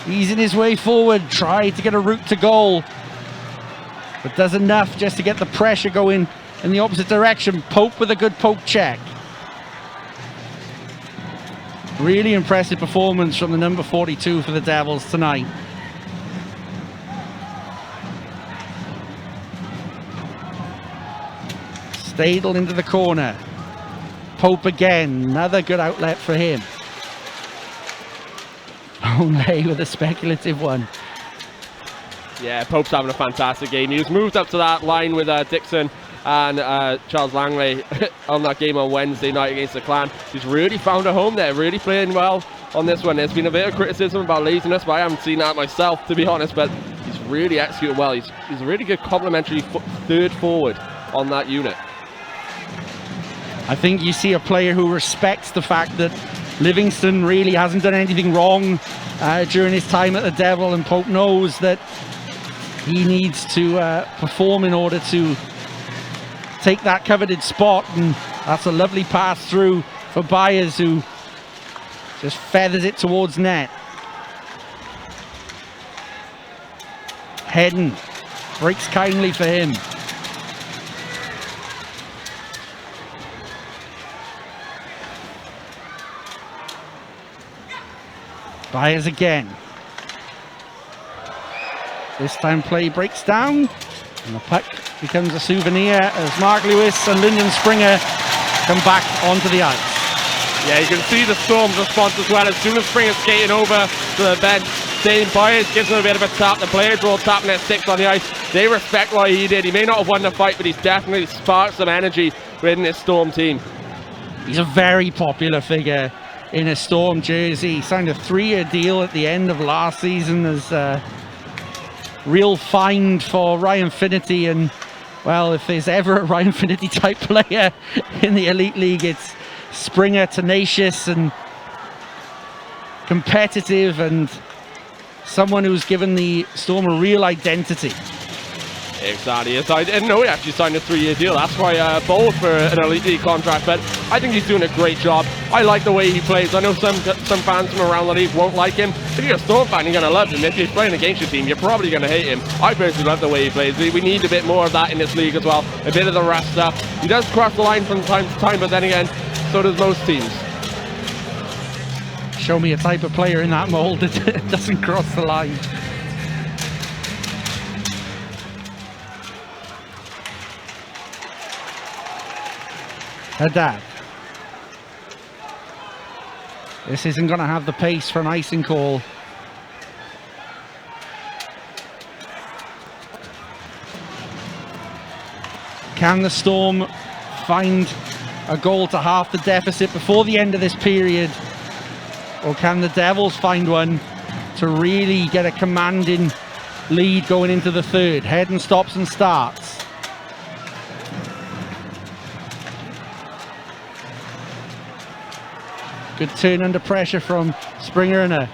easing his way forward, tried to get a route to goal, but does enough just to get the pressure going in the opposite direction. Pope with a good poke check. Really impressive performance from the number 42 for the Devils tonight. Stadel into the corner. Pope again, another good outlet for him. Onlay with a speculative one. Yeah, Pope's having a fantastic game. He was moved up to that line with Dixon and Charles Langley on that game on Wednesday night against the Clan. He's really found a home there, really playing well on this one. There's been a bit of criticism about laziness, but I haven't seen that myself, to be honest, but he's really executed well. He's a really good complementary third forward on that unit. I think you see a player who respects the fact that Livingston really hasn't done anything wrong during his time at the Devil, and Pope knows that he needs to perform in order to take that coveted spot, and that's a lovely pass through for Byers, who just feathers it towards net. Hedden breaks kindly for him. Byers again. This time play breaks down and the puck becomes a souvenir as Mark Lewis and Lyndon Springer come back onto the ice. Yeah, you can see the Storm's response as well. As soon as Springer's skating over to the bench, Dane Byers gives him a bit of a tap. The players are all tapping their sticks on the ice. They respect what he did. He may not have won the fight, but he's definitely sparked some energy within this Storm team. He's a very popular figure in a Storm jersey. He signed a 3-year deal at the end of last season as a real find for Ryan Finnerty, and well, if there's ever a Ryan Finnerty type player in the Elite League, it's Springer. Tenacious and competitive, and someone who's given the Storm a real identity. Exactly. Yes, I didn't know he actually signed a 3-year deal. That's why bold for an Elite League contract, but I think he's doing a great job. I like the way he plays. I know some fans from around the league won't like him. If you're a Storm fan, you're going to love him. If he's playing against your team, you're probably going to hate him. I personally love the way he plays. We need a bit more of that in this league as well. A bit of the rough stuff. He does cross the line from time to time, but then again, so does most teams. Show me a type of player in that mold that doesn't cross the line. Haddad. This isn't going to have the pace for an icing call. Can the Storm find a goal to half the deficit before the end of this period? Or can the Devils find one to really get a commanding lead going into the third? Hedden stops and starts. Good turn under pressure from Springer, and a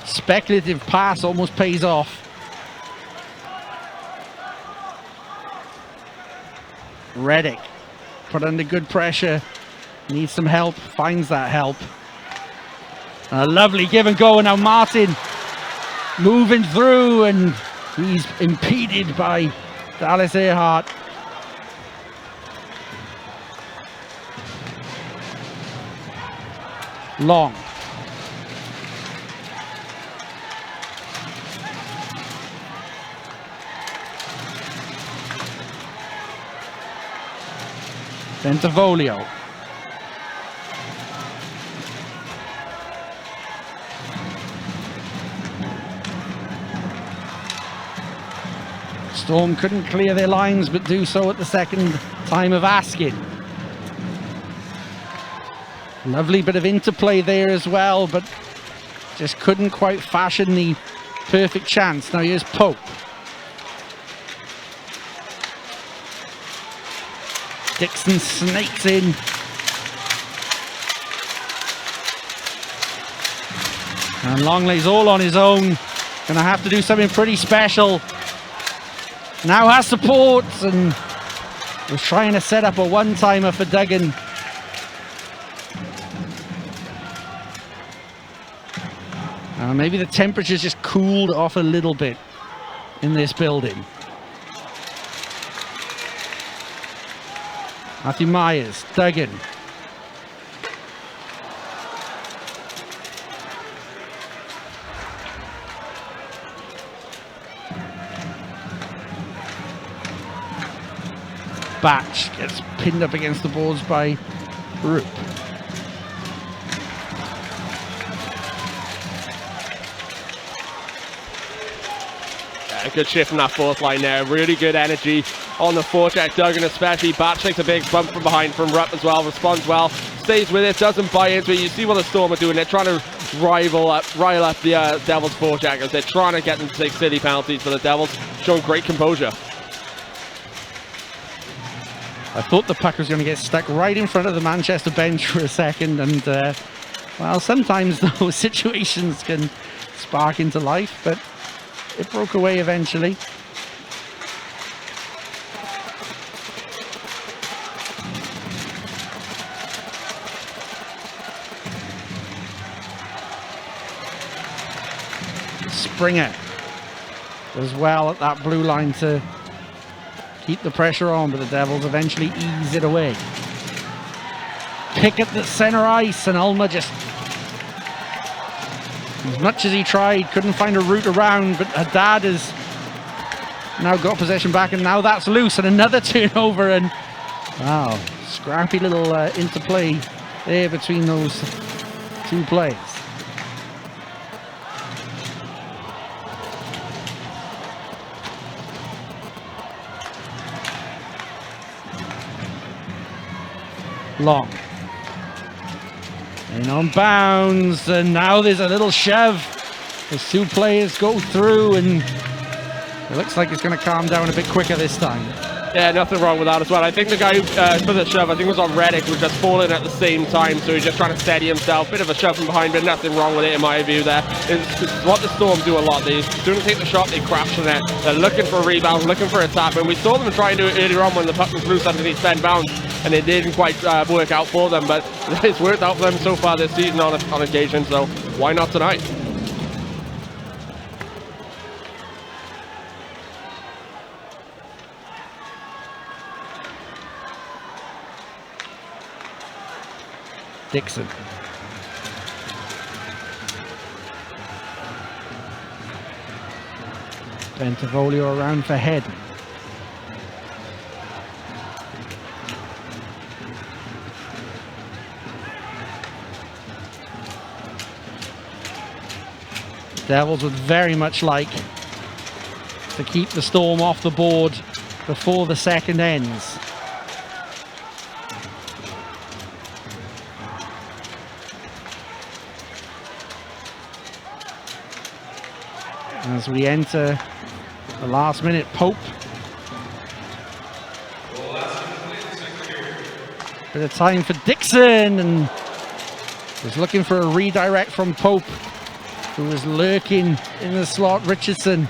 speculative pass almost pays off. Reddick put under good pressure, needs some help, finds that help. A lovely give and go, and now Martin moving through, and he's impeded by Dallas Earhart. Long. Then to Volio. Storm couldn't clear their lines, but do so at the second time of asking. Lovely bit of interplay there as well, but just couldn't quite fashion the perfect chance. Now here's Pope. Dixon snakes in. And Longley's all on his own. Gonna have to do something pretty special. Now has support, and was trying to set up a one-timer for Duggan. Maybe the temperature's just cooled off a little bit in this building. Matthew Myers, Duggan. Batch gets pinned up against the boards by Roop. Yeah, good shift from that fourth line there. Really good energy on the forecheck. Duggan especially. Batch takes a big bump from behind from Rupp as well. Responds well. Stays with it. Doesn't buy into it. You see what the Storm are doing. They're trying to rile up the Devils forecheckers. They're trying to get them to take silly penalties for the Devils. Showing great composure. I thought the puck was going to get stuck right in front of the Manchester bench for a second, and well, sometimes those situations can spark into life, but it broke away eventually. Springer does well at that blue line to keep the pressure on, but the Devils eventually ease it away. Pick at the center ice, and Ulmer just, as much as he tried, couldn't find a route around, but Haddad has now got possession back, and now that's loose, and another turnover, and wow, scrappy little interplay there between those two plays. Long. And on bounds, and now there's a little shove. As two players go through, and it looks like it's going to calm down a bit quicker this time. Yeah, nothing wrong with that as well. I think the guy who put the shove, I think it was on Reddick, was just falling at the same time, so he's just trying to steady himself. Bit of a shove from behind, but nothing wrong with it in my view there. It's what the Storm do a lot. They, as soon as they take the shot, they crash the net. They're looking for a rebound, looking for a tap, and we saw them try and do it earlier on when the puck was loose underneath Ben Bounds, and it didn't quite work out for them, but it's worked out for them so far this season on occasion, so why not tonight? Dixon. Bentivolio around for Head. Devils would very much like to keep the Storm off the board before the second ends. As we enter the last minute, Pope. Bit of time for Dixon, and was looking for a redirect from Pope, who was lurking in the slot. Richardson.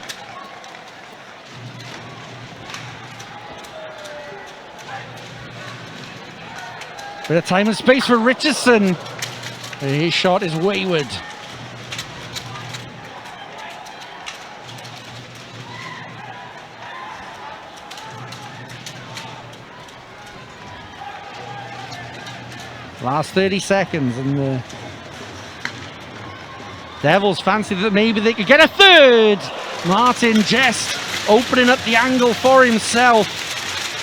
Bit of time and space for Richardson. His shot is wayward. Last 30 seconds, and the Devils fancied that maybe they could get a third. Martin just opening up the angle for himself,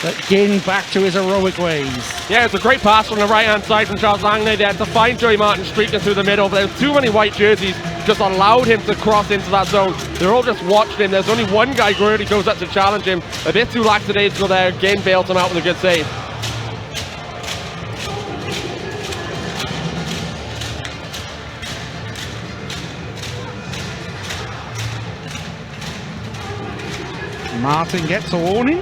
but Ginn back to his heroic ways. Yeah, it's a great pass from the right-hand side from Charles Langley there to find Joey Martin streaking through the middle, but there's too many white jerseys just allowed him to cross into that zone. They're all just watching him. There's only one guy who really goes up to challenge him. A bit too lackadaisical there. Ginn bails him out with a good save. Martin gets a warning.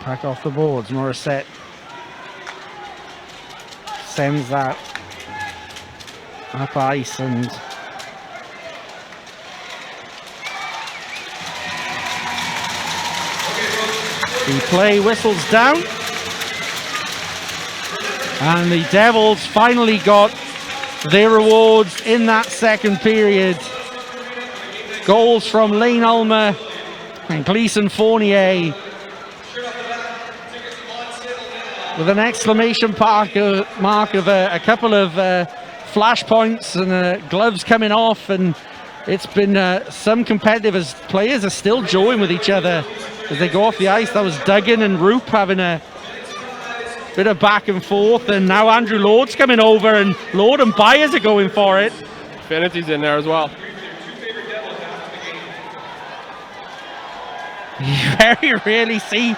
Back off the boards. Morissette sends that up ice, and The play whistles down. And the Devils finally got their rewards in that second period. Goals from Lane Ulmer and Gleason Fournier, with an exclamation mark of a couple of flash points and gloves coming off, and it's been some competitive as players are still joying with each other as they go off the ice. That was Duggan and Roop having a bit of back and forth, and now Andrew Lord's coming over, and Lord and Byers are going for it. Affinity's in there as well. You very rarely see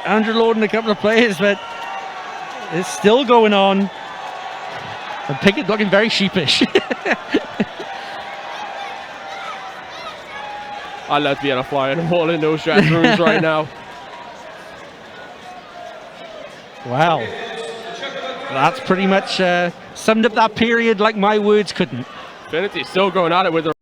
Andrew Lord and a couple of players, but it's still going on. And Pickett looking very sheepish. I'd love to be on a fly and all in those dressing rooms right now. Wow. That's pretty much summed up that period like my words couldn't. Affinity still going at it with the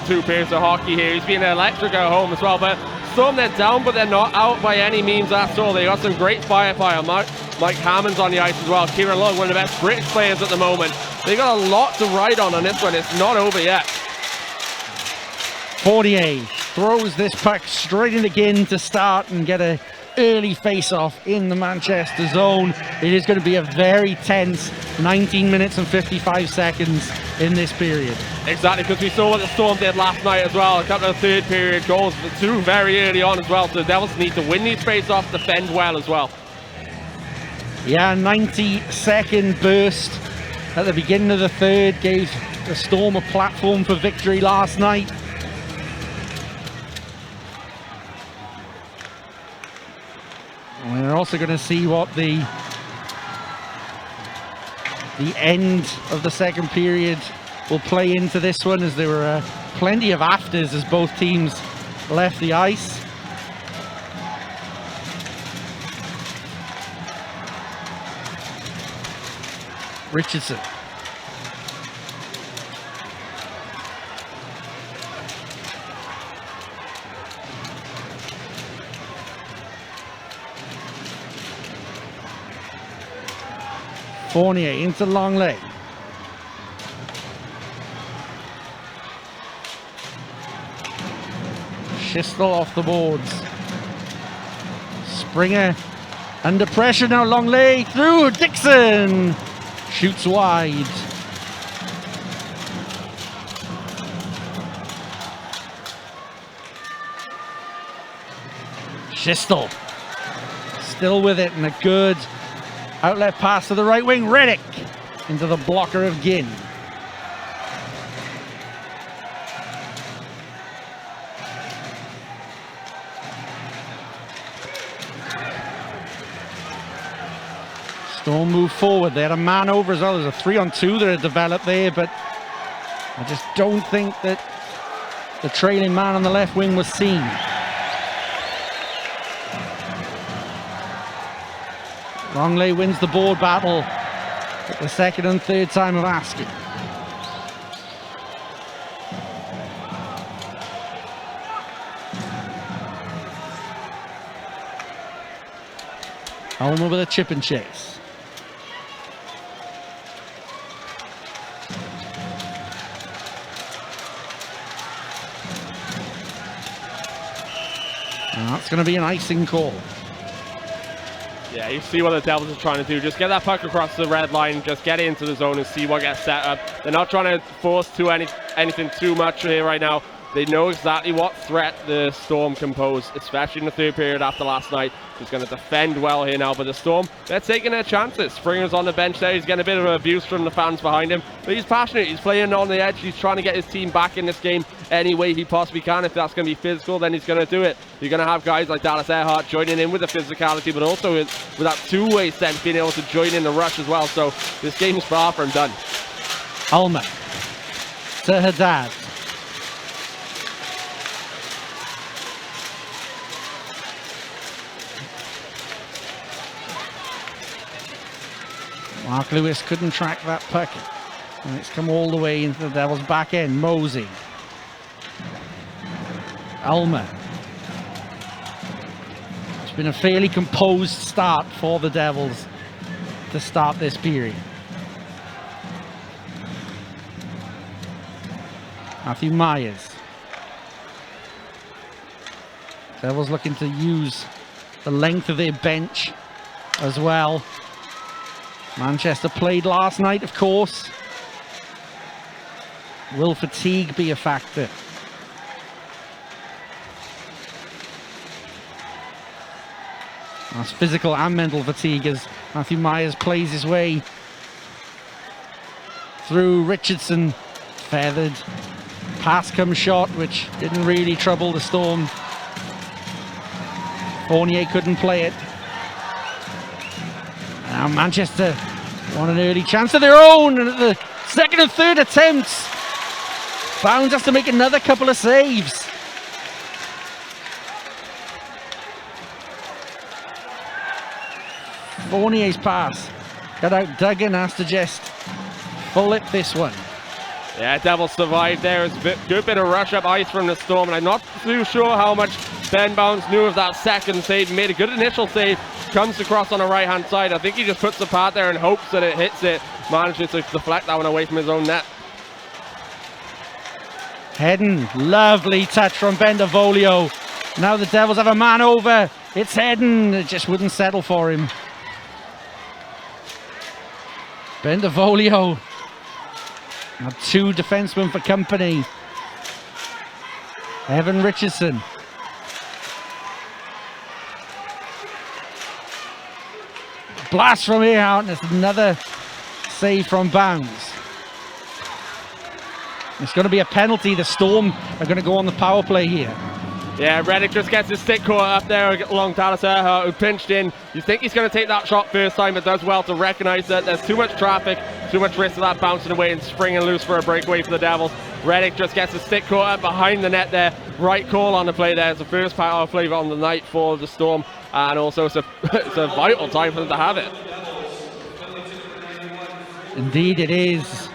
two periods of hockey here. He's been electric at home as well, but Storm, they're down, but they're not out by any means at all. They got some great firepower. Mike Hammond's on the ice as well. Kieran Long, one of the best British players at the moment. They got a lot to ride on this one. It's not over yet. Fournier throws this puck straight in again to start and get a early face-off in the Manchester zone. It is going to be a very tense 19 minutes and 55 seconds in this period. Exactly, because we saw what the Storm did last night as well. A couple of third period goals, the two very early on as well. So the Devils need to win these face-offs, defend well as well. Yeah, 90-second burst at the beginning of the third gave the Storm a platform for victory last night. We're also going to see what the end of the second period will play into this one, as there were plenty of afters as both teams left the ice. Richardson. Fournier into Longley. Schistel off the boards. Springer under pressure now. Longley through. Dixon shoots wide. Schistel still with it, and a good outlet pass to the right wing. Reddick into the blocker of Ginn. Storm move forward. They had a man over as well. There's a 3-on-2 that had developed there, but I just don't think that the trailing man on the left wing was seen. Longley wins the board battle at the second and third time of asking. Ulmer with a chip and chase. And that's going to be an icing call. Yeah, you see what the Devils are trying to do. Just get that puck across the red line, just get into the zone and see what gets set up. They're not trying to force anything too much here right now. They know exactly what threat the Storm can pose, especially in the third period after last night. He's going to defend well here now, but the Storm, they're taking their chances. Springer's on the bench there. He's getting a bit of abuse from the fans behind him, but he's passionate. He's playing on the edge. He's trying to get his team back in this game any way he possibly can. If that's going to be physical, then he's going to do it. You're going to have guys like Dallas Earhart joining in with the physicality, but also with that two-way sense, being able to join in the rush as well. So this game is far from done. Ulmer to Haddad. Mark Lewis couldn't track that puck, and it's come all the way into the Devils' back end. Mosey. Ulmer. It's been a fairly composed start for the Devils to start this period. Matthew Myers. Devils looking to use the length of their bench as well. Manchester played last night, of course. Will fatigue be a factor? That's physical and mental fatigue as Matthew Myers plays his way through Richardson. Feathered. Pass come shot, which didn't really trouble the Storm. Fournier couldn't play it. Now Manchester want an early chance of their own, and at the second and third attempts, Bounds has to make another couple of saves. Fournier's pass got out. Duggan has to just full it this one. Yeah, Devils survived there. It was a good bit of rush up ice from the Storm, and I'm not too sure how much Ben Bounds knew of that second save. He made a good initial save, comes across on the right hand side. I think he just puts the part there and hopes that it hits it. Manages to deflect that one away from his own net. Hedden, lovely touch from Bendevolio. Now the Devils have a man over. It's Hedden, it just wouldn't settle for him. Bendevolio had two defensemen for company. Evan Richardson. Blast from here out, and it's another save from Bounds. It's going to be a penalty. The Storm are going to go on the power play here. Yeah, Reddick just gets his stick caught up there along Talaser, who pinched in. You think he's going to take that shot first time, but does well to recognize that there's too much traffic, too much risk of that bouncing away and springing loose for a breakaway for the Devils. Reddick just gets his stick caught up behind the net there. Right call on the play there. It's the first power play on the night for the Storm, and also it's a vital time for them to have it. Indeed it is.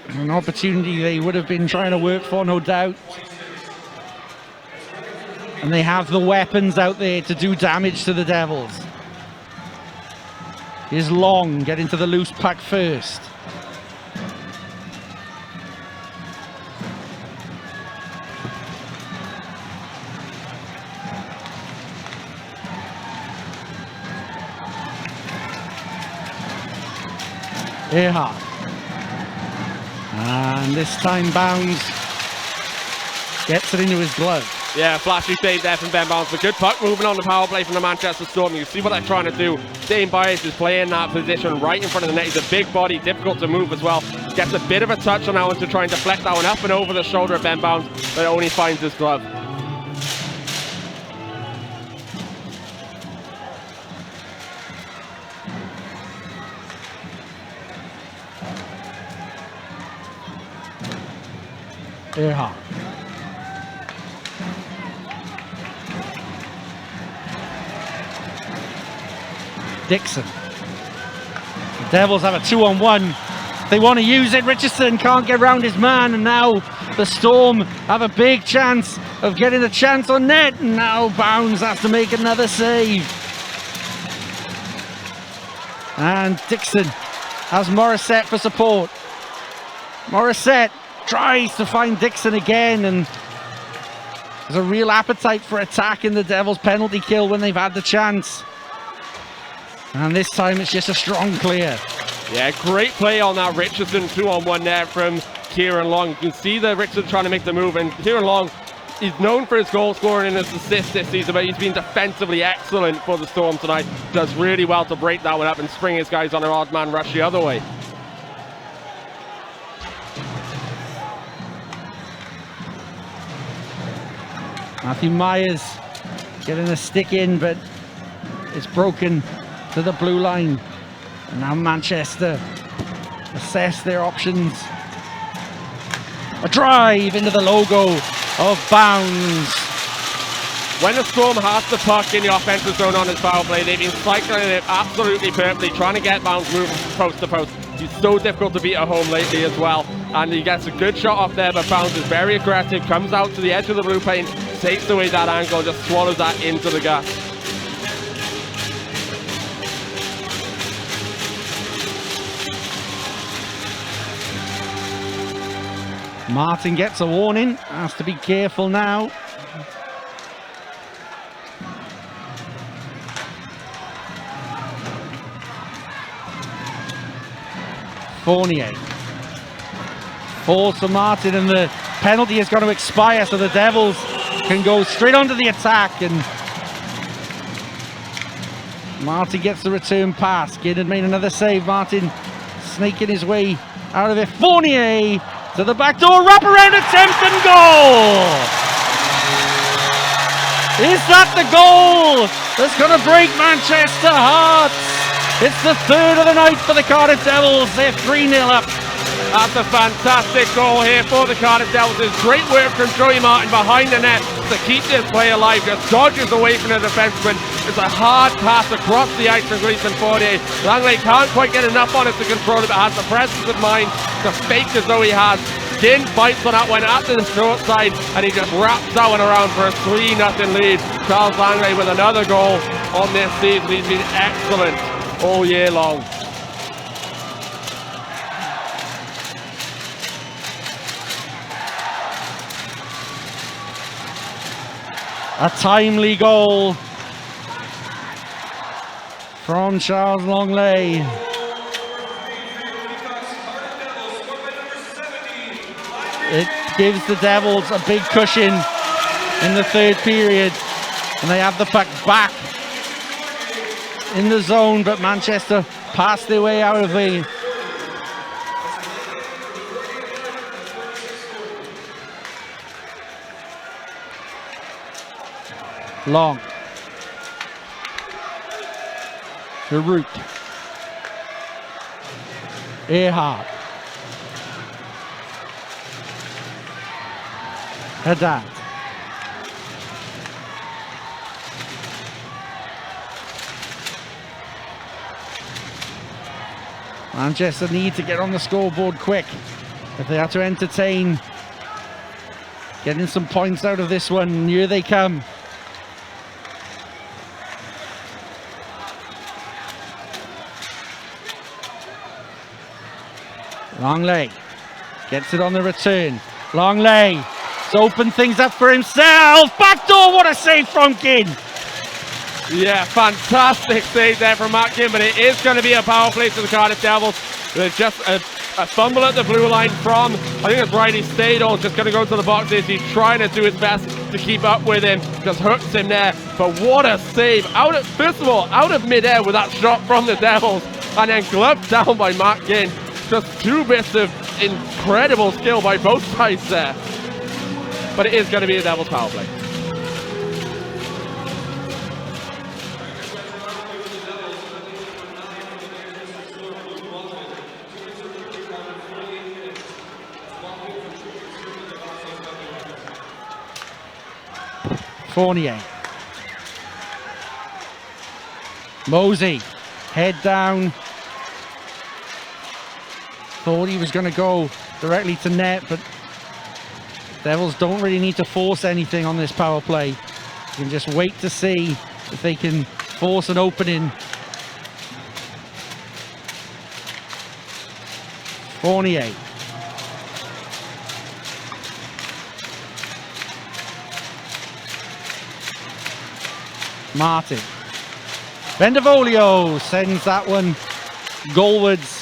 An opportunity they would have been trying to work for, no doubt. And they have the weapons out there to do damage to the Devils. Here's Long getting to the loose puck first. Earhart. And this time Bounds gets it into his glove. Yeah, flashy save there from Ben Bounds, but good puck moving on the power play from the Manchester Storm. You see what they're trying to do. Dane Byers is playing that position right in front of the net. He's a big body, difficult to move as well. Gets a bit of a touch on that one to try and deflect that one up and over the shoulder of Ben Bounds, but it only finds his glove. Earhart. Dixon. The Devils have a 2-on-1. They want to use it. Richardson can't get around his man, and now the Storm have a big chance of getting a chance on net. And now Bounds has to make another save. And Dixon has Morissette for support. Morissette tries to find Dixon again, and there's a real appetite for attack in the Devils' penalty kill when they've had the chance. And this time it's just a strong clear. Yeah, great play on that Richardson 2-on-1 there from Kieran Long. You can see that Richardson trying to make the move, and Kieran Long is known for his goal scoring and his assists this season, but he's been defensively excellent for the Storm tonight. Does really well to break that one up and spring his guys on an odd man rush the other way. Matthew Myers getting a stick in, but it's broken to the blue line. And now Manchester assess their options. A drive into the logo of bounds. When the Storm has the puck in the offensive zone on his power play, they've been cycling it absolutely perfectly, trying to get Bounds moving from post to post. He's so difficult to beat at home lately as well. And he gets a good shot off there, but Bounds is very aggressive, comes out to the edge of the blue paint, takes away that angle, just swallows that into the gut. Martin gets a warning, has to be careful now. Fournier. Falls for Martin, and the penalty is going to expire, so the Devils can go straight onto the attack, and Martin gets the return pass. Ginn had made another save. Martin snaking his way out of it. Fournier to the back door, wraparound attempt and goal! Is that the goal that's going to break Manchester hearts? It's the third of the night for the Cardiff Devils. They're 3-0 up. That's a fantastic goal here for the Cardiff Devils. It's great work from Joey Martin behind the net to keep this play alive. Just dodges away from the defenseman. It's a hard pass across the ice from Gleason Fournier. Langley can't quite get enough on it to control it, but has the presence of mind to fake as though he has. Ginn fights on that one at the short side, and he just wraps that one around for a 3-0 lead. Charles Langley with another goal on this season. He's been excellent all year long. A timely goal from Charles Langley. It gives the Devils a big cushion in the third period, and they have the puck back in the zone, but Manchester passed their way out of the Long. The root. Earhart. Haddad. Manchester need to get on the scoreboard quick if they have to entertain getting some points out of this one. Here they come. Langley gets it on the return. Langley has opened things up for himself. Backdoor, what a save from Ginn. Yeah, fantastic save there from Matt Ginn, but it is going to be a power play for the Cardiff Devils. There's just a fumble at the blue line from, I think it's Riley Stadol, just going to go to the boxes. He's trying to do his best to keep up with him, just hooks him there. But what a save, first of all, out of midair with that shot from the Devils, and then gloved down by Matt Ginn. Just two bits of incredible skill by both sides there. But it is going to be a Devils power play. Fournier. Mosey, head down. Thought he was going to go directly to net, but Devils don't really need to force anything on this power play. You can just wait to see if they can force an opening. Fournier. Martin. Bendevolio sends that one goalwards.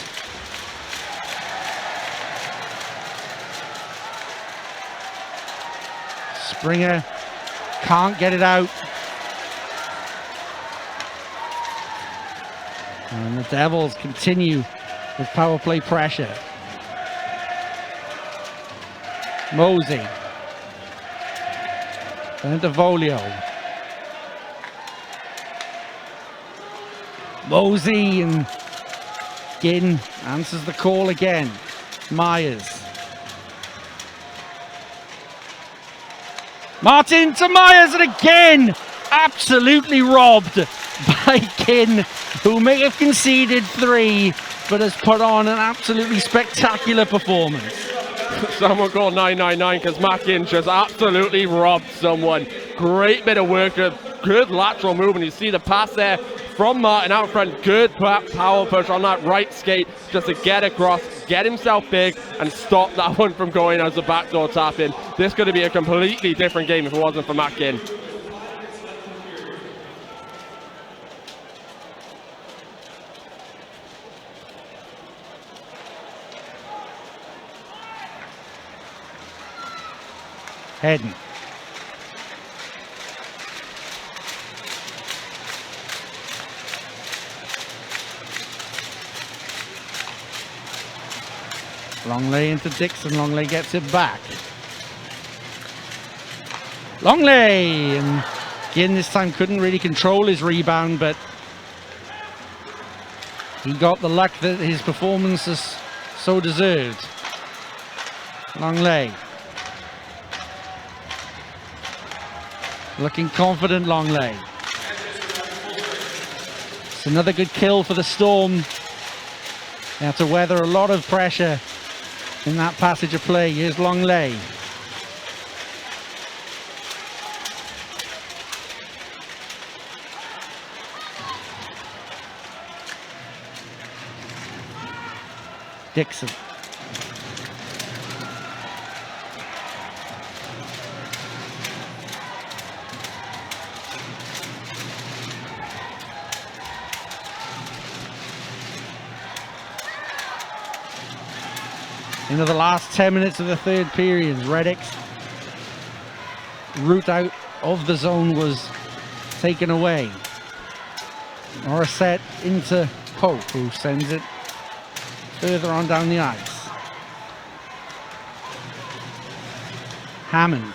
Springer can't get it out. And the Devils continue with power play pressure. Mosey. Bendevolio. Mosey, and Ginn answers the call again. Myers. Martin to Myers, and again, absolutely robbed by Kin, who may have conceded 3, but has put on an absolutely spectacular performance. Someone called 999 because Mackin just absolutely robbed someone. Great bit of work, a good lateral movement. You see the pass there from Martin out front. Good power push on that right skate just to get across, get himself big, and stop that one from going as a backdoor tap in. This could be a completely different game if it wasn't for Mackin. Heading. Longley into Dixon. Longley gets it back. Longley! And again, this time couldn't really control his rebound, but he got the luck that his performance is so deserved. Longley. Looking confident, Longley. It's another good kill for the Storm. They have to weather a lot of pressure in that passage of play. Here's Longley. Dixon. Into the last 10 minutes of the third period, Reddick's route out of the zone was taken away. Morissette into Pope, who sends it further on down the ice. Hammond.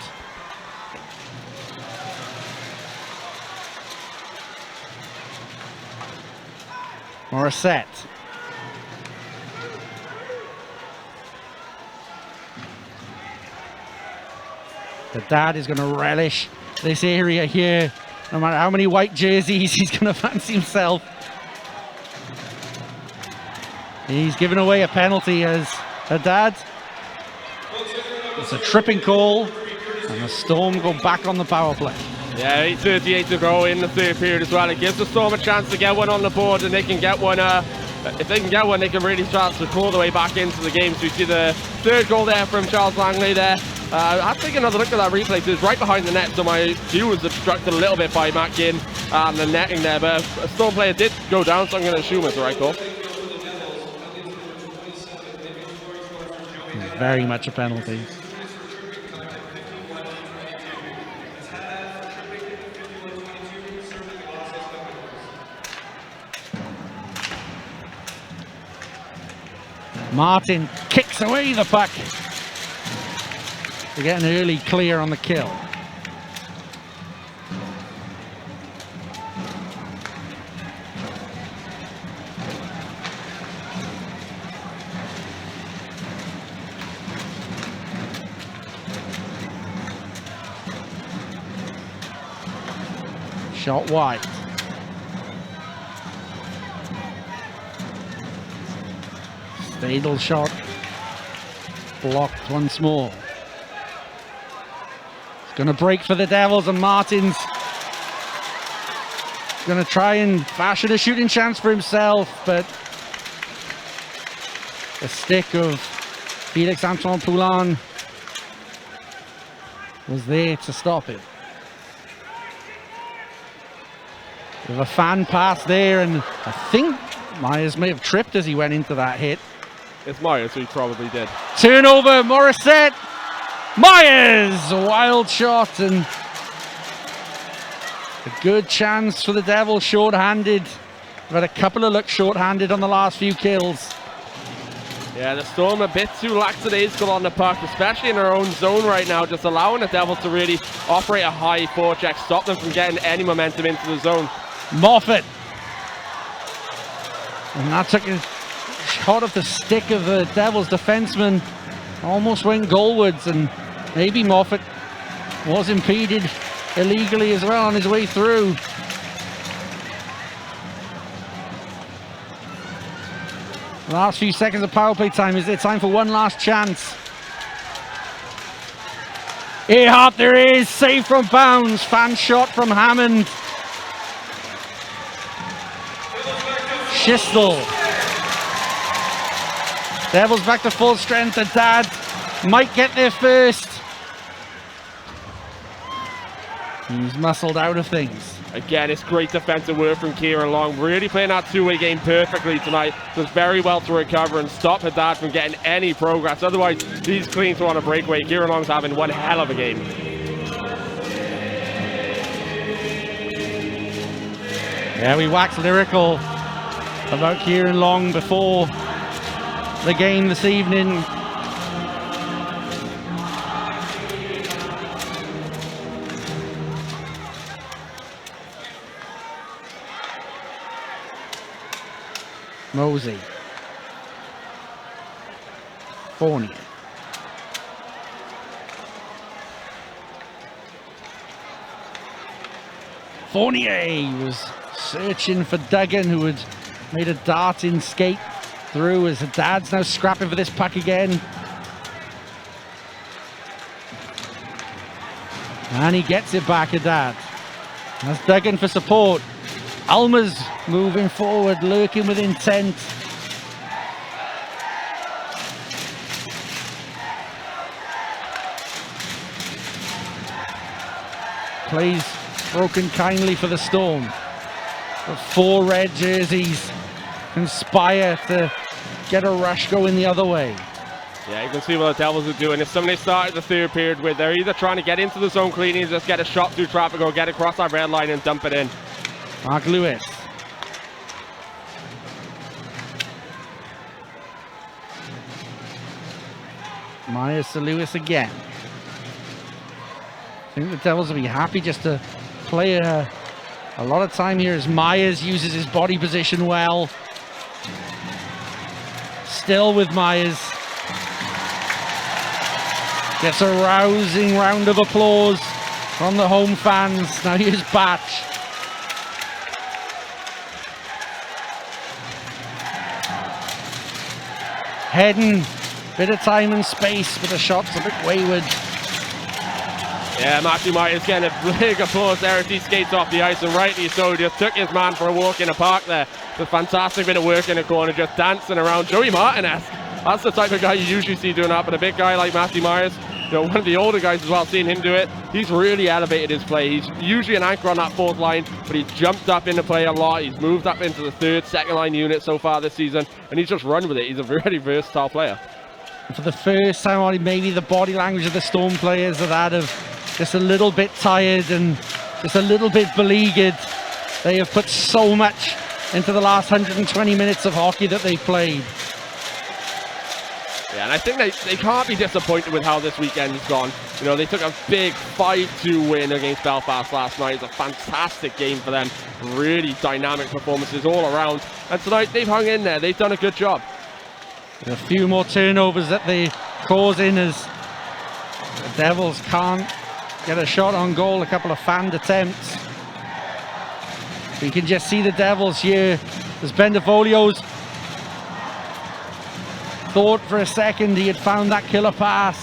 Morissette. The dad is going to relish this area here, no matter how many white jerseys he's going to fancy himself. He's given away a penalty as a dad. It's a tripping call, and the Storm go back on the power play. Yeah, 8:38 to go in the third period as well. It gives the Storm a chance to get one on the board, and they can get one. If they can get one, they can really start to claw their way back into the game. So we see the third goal there from Charles Langley there. I have to take another look at that replay, because it's right behind the net, so my view was obstructed a little bit by Mackin and the netting there, but a Storm player did go down, so I'm going to assume it's the right call. Very much a penalty. Martin kicks away the puck to get an early clear on the kill. Shot wide. Stadel shot blocked once more. It's going to break for the Devils, and Martin's going to try and fashion a shooting chance for himself, but the stick of Felix Antoine Poulin was there to stop it. With a fan pass there, and I think Myers may have tripped as he went into that hit. It's Myers, so he probably did. Turnover, Morissette. Myers, a wild shot, and a good chance for the Devils, short-handed. They've had a couple of looks short-handed on the last few kills. Yeah, the Storm a bit too lackadaisical on the puck, especially in their own zone right now, just allowing the Devils to really operate a high forecheck, stop them from getting any momentum into the zone. Moffat. And that took a shot of the stick of the Devils defenseman. Almost went goalwards, and maybe Moffat Was impeded illegally as well on his way through. Last few seconds of power play time. Is there time for one last chance? Earhart, there is. Save from bounds. Fan shot from Hammond. Schistel. Devils back to full strength. The Dad might get there first. He's muscled out of things. Again, it's great defensive work from Kieran Long. Really playing that two-way game perfectly tonight. Does very well to recover and stop Haddad from getting any progress. Otherwise, he's clean to on a breakaway. Kieran Long's having one hell of a game. Yeah, we waxed lyrical about Kieran Long before the game this evening. Mosey. Fournier. Fournier was searching for Duggan, who had made a darting skate through as the Dad's now scrapping for this puck again. And he gets it back, Haddad. That's Duggan for support. Alma's moving forward, lurking with intent. Plays broken kindly for the Storm. The 4 red jerseys conspire to get a rush going the other way. Yeah, you can see what the Devils are doing. It's something they started the third period with. They're either trying to get into the zone cleanly and just get a shot through traffic, or get across that red line and dump it in. Mark Lewis. Myers to Lewis again. I think the Devils will be happy just to play a lot of time here as Myers uses his body position well. Still with Myers. Gets a rousing round of applause from the home fans. Now here's Batch. Heading, bit of time and space, but the shot's a bit wayward. Yeah, Matthew Myers getting a big applause there as he skates off the ice, and rightly so. Just took his man for a walk in the park there. It's a fantastic bit of work in the corner, just dancing around. Joey Martin-esque. That's the type of guy you usually see doing that, but a big guy like Matthew Myers, you know, one of the older guys as well, seeing him do it, he's really elevated his play. He's usually an anchor on that 4th line, but he's jumped up into play a lot. He's moved up into the 3rd, 2nd line unit so far this season, and he's just run with it. He's a very versatile player. For the first time, maybe the body language of the Storm players are that of just a little bit tired and just a little bit beleaguered. They have put so much into the last 120 minutes of hockey that they've played. Yeah, and I think they can't be disappointed with how this weekend has gone. You know, they took a big 5-2 win against Belfast last night. It's a fantastic game for them. Really dynamic performances all around. And tonight, they've hung in there. They've done a good job. A few more turnovers that they cause in as the Devils can't get a shot on goal. A couple of fanned attempts. You can just see the Devils here as Bendevolio's thought for a second he had found that killer pass.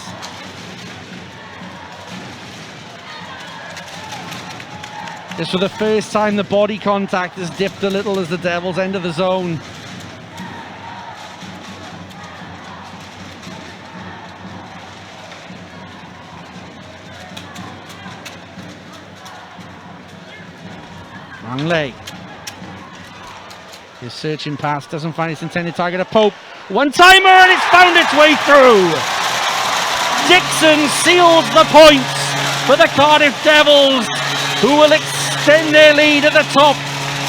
Just for the first time, the body contact has dipped a little as the Devils enter the zone. Wrong leg. His searching pass doesn't find its intended target. A Pope. One-timer, and it's found its way through. Dixon seals the points for the Cardiff Devils, who will extend their lead at the top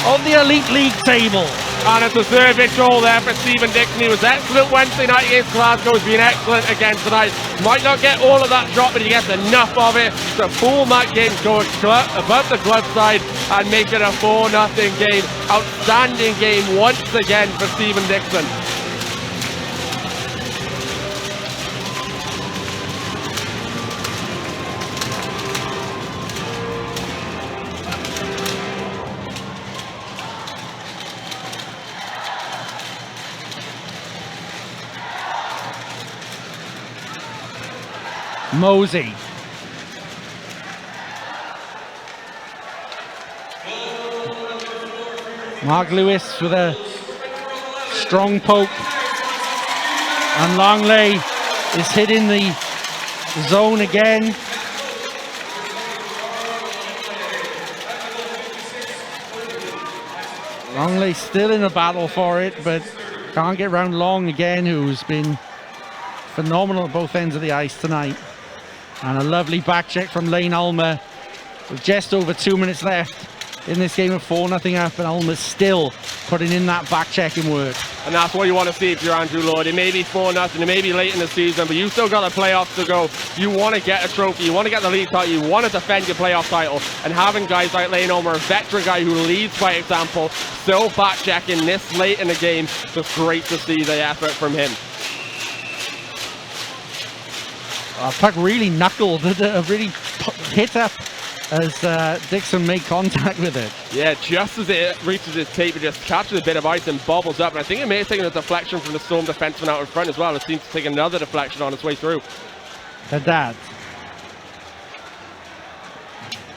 of the Elite League table. And it's a third goal there for Stephen Dixon. He was excellent Wednesday night against Glasgow. He's been excellent again tonight. Might not get all of that shot, but he gets enough of it to pull that game, go above the glove side and make it a 4-0 game. Outstanding game once again for Stephen Dixon. Mosey. Mark Lewis with a strong poke. And Longley is hitting the zone again. Longley still in a battle for it, but can't get round Long again, who's been phenomenal at both ends of the ice tonight. And a lovely back check from Lane Ulmer with just over 2 minutes left in this game of 4-0 up, and Ulmer's still putting in that back checking work. And that's what you want to see if you're Andrew Lord. It may be 4-0, it may be late in the season, but you still got the playoffs to go. You want to get a trophy, you want to get the league title, you want to defend your playoff title, and having guys like Lane Ulmer, a veteran guy who leads by example, still back checking this late in the game, just great to see the effort from him. Puck really knuckled, really hit up as Dixon made contact with it. Yeah, just as it reaches his tape, it just catches a bit of ice and bobbles up. And I think it may have taken a deflection from the Storm defenseman out in front as well. It seems to take another deflection on its way through. Haddad.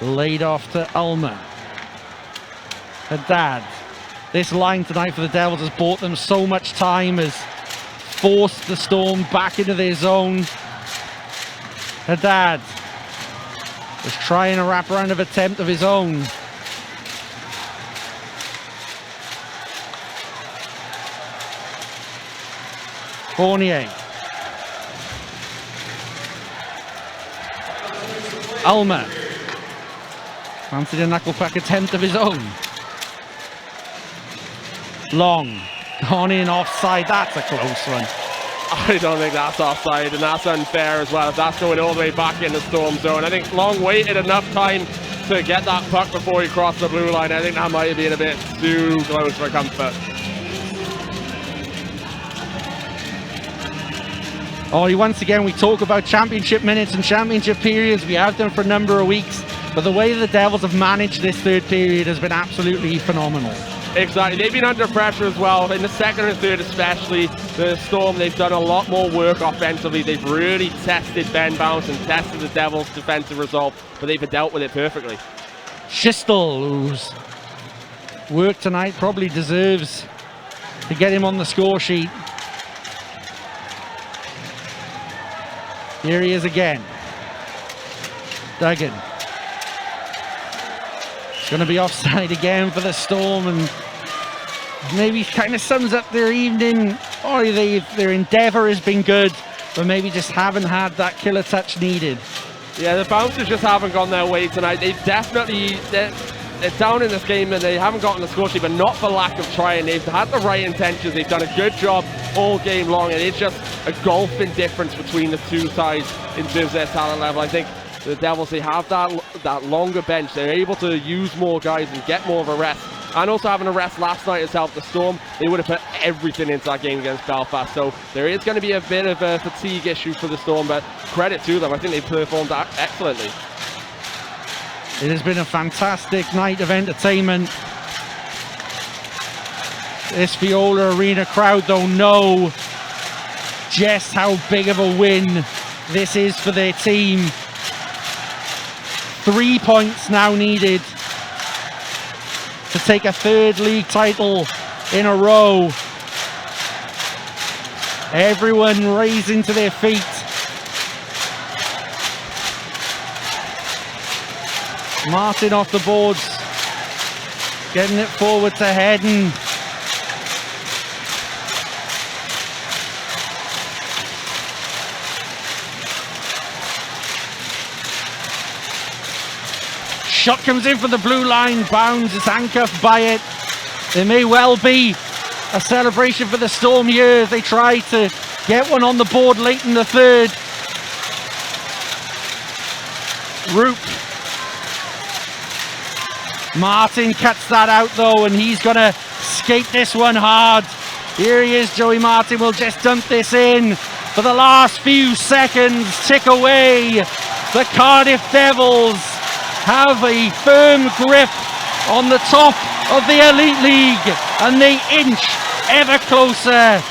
Laid off to Ulmer. Haddad. This line tonight for the Devils has bought them so much time, has forced the Storm back into their zone. Haddad was trying a wraparound of attempt of his own. Fournier. Ulmer. Fancied a knuckle puck attempt of his own. Long. Gone in offside. That's a close one. I don't think that's offside, and that's unfair as well. If that's going all the way back in the Storm zone. I think Long waited enough time to get that puck before he crossed the blue line. I think that might have been a bit too close for comfort. Ollie, once again, we talk about championship minutes and championship periods. We have them for a number of weeks, but the way the Devils have managed this third period has been absolutely phenomenal. Exactly, they've been under pressure as well. In the second and third especially, the Storm, they've done a lot more work offensively. They've really tested Ben Bounce and tested the Devils' defensive resolve, but they've dealt with it perfectly. Schistel, whose work tonight probably deserves to get him on the score sheet. Here he is again. Duggan. It's going to be offside again for the Storm, and maybe kind of sums up their evening. Or their endeavour has been good, but maybe just haven't had that killer touch needed. Yeah, the Bouncers just haven't gone their way tonight. They've definitely, they're down in this game and they haven't gotten the score sheet, but not for lack of trying. They've had the right intentions. They've done a good job all game long, and it's just a gulfing difference between the two sides in terms of their talent level. I think the Devils, they have that longer bench. They're able to use more guys and get more of a rest. And also having a rest last night has helped the Storm. They would have put everything into that game against Belfast. So there is going to be a bit of a fatigue issue for the Storm, but credit to them. I think they've performed excellently. It has been a fantastic night of entertainment. This Viola Arena crowd, though, know just how big of a win this is for their team. 3 points now needed to take a third league title in a row. Everyone raising to their feet. Martin off the boards, getting it forward to Hedden. Shot comes in from the blue line, Bounds is handcuffed by it. There may well be a celebration for the Storm here as they try to get one on the board late in the third. Roop. Martin cuts that out though, and he's gonna skate this one hard. Here he is, Joey Martin will just dump this in for the last few seconds, tick away. The Cardiff Devils have a firm grip on the top of the Elite League, and they inch ever closer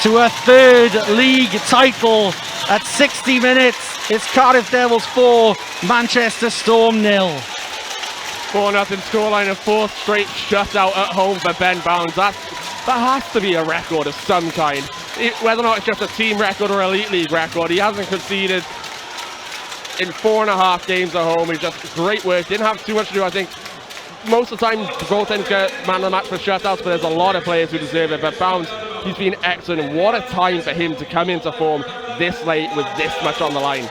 to a third league title at 60 minutes It's Cardiff Devils 4, Manchester Storm 0. 4-0 scoreline and 4th straight shutout at home for Ben Bounds. That has to be a record of some kind. Whether or not it's just a team record or Elite League record, he hasn't conceded in 4.5 games at home. He's just great work. Didn't have too much to do, I think. Most of the time, the goaltenders get man of the match for shutouts, but there's a lot of players who deserve it. But Bounds, he's been excellent, and what a time for him to come into form this late with this much on the line.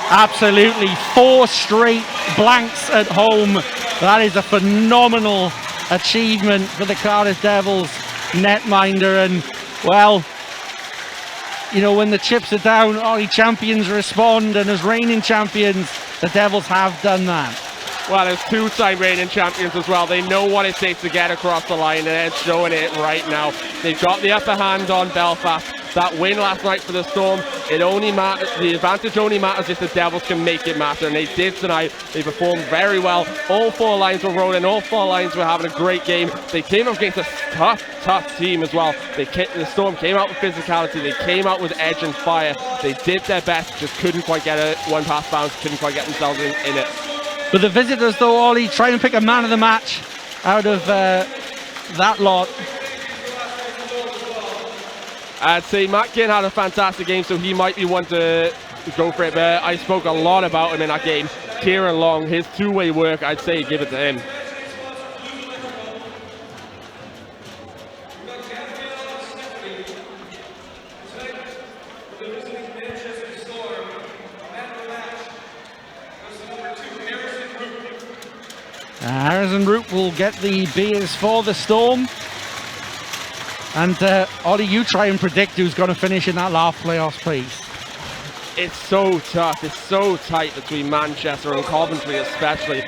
Absolutely, 4 straight blanks at home. That is a phenomenal achievement for the Cardiff Devils netminder. And well, you know, when the chips are down, Ollie, champions respond, and as reigning champions, the Devils have done that. Well, as 2-time reigning champions as well, they know what it takes to get across the line, and they're showing it right now. They've got the upper hand on Belfast. That win last night for the Storm, it only matters. The advantage only matters if the Devils can make it matter, and they did tonight. They performed very well. All 4 lines were rolling. All 4 lines were having a great game. They came up against a tough team as well. The Storm came out with physicality. They came out with edge and fire. They did their best, just couldn't quite get it. One pass bounce, couldn't quite get themselves in it. But the visitors, though, Ollie, try and pick a man of the match out of that lot. I'd say Matt Ginn had a fantastic game, so he might be one to go for it. But I spoke a lot about him in that game. Kieran Long, his 2-way work, I'd say give it to him. Harrison Root will get the beers for the Storm. And Ollie, you try and predict who's going to finish in that last playoffs, please. It's so tough. It's so tight between Manchester and Coventry especially.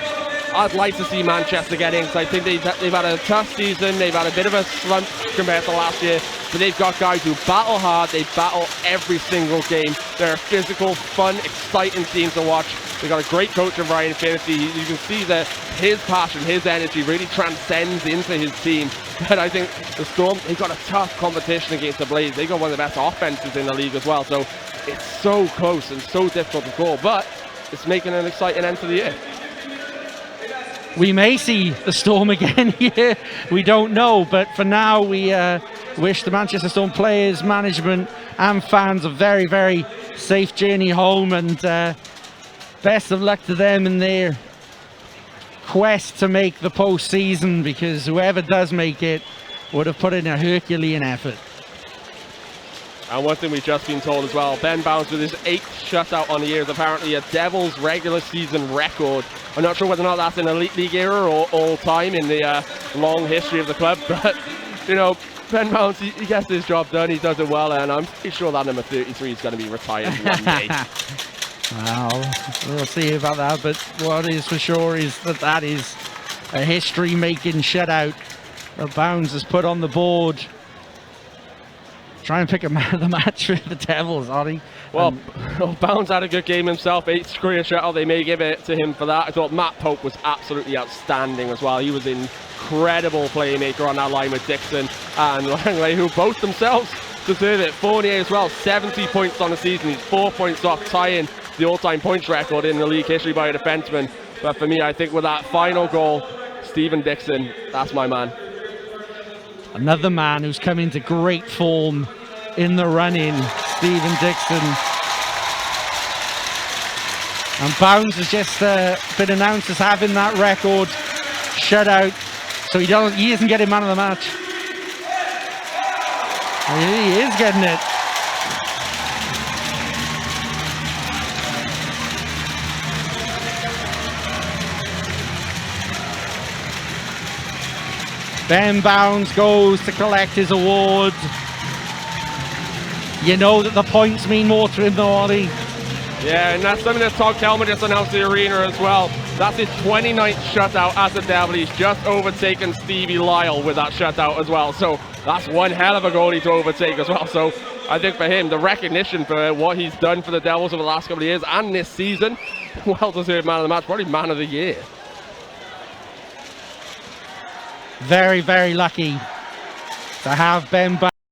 I'd like to see Manchester get in, because I think they've had a tough season. They've had a bit of a slump compared to last year, but they've got guys who battle hard. They battle every single game. They're a physical, fun, exciting team to watch. They've got a great coach in Ryan Finity. You can see that his passion, his energy really transcends into his team. But I think the Storm, they've got a tough competition against the Blaze. They've got one of the best offenses in the league as well. So it's so close and so difficult to call, but it's making an exciting end to the year. We may see the Storm again here. We don't know, but for now, we wish the Manchester Storm players, management, and fans a very, very safe journey home, and best of luck to them in their quest to make the postseason, because whoever does make it would have put in a Herculean effort. And one thing we've just been told as well, Ben Bounds with his 8th shutout on the year is apparently a Devils regular season record. I'm not sure whether or not that's in Elite League era or all time in the long history of the club, but you know, Ben Bounds, he gets his job done, he does it well, and I'm pretty sure that number 33 is going to be retired one day. Well, we'll see about that, but what is for sure is that that is a history-making shutout that Bounds has put on the board. Try and pick a man of the match for the Devils, Ollie. Well, Bounds had a good game himself, 8th career shutout. They may give it to him for that. I thought Matt Pope was absolutely outstanding as well. He was an incredible playmaker on that line with Dixon and Langley, who both themselves deserve it. Fournier as well, 70 points on the season. He's 4 points off tying the all-time points record in the league history by a defenseman. But for me, I think with that final goal, Stephen Dixon, that's my man. Another man who's come into great form in the run-in, Stephen Dixon. And Bounds has just been announced as having that record shutout, so he isn't getting man of the match. He is getting it. Ben Bounds goes to collect his award. You know that the points mean more to him though, Ollie. Yeah, and that's something that Todd Kelman just announced the arena as well. That's his 29th shutout as a Devil. He's just overtaken Stevie Lyle with that shutout as well. So that's one hell of a goalie to overtake as well. So I think for him, the recognition for what he's done for the Devils over the last couple of years and this season, well-deserved man of the match, probably man of the year. Very, very lucky to have Ben Bounds.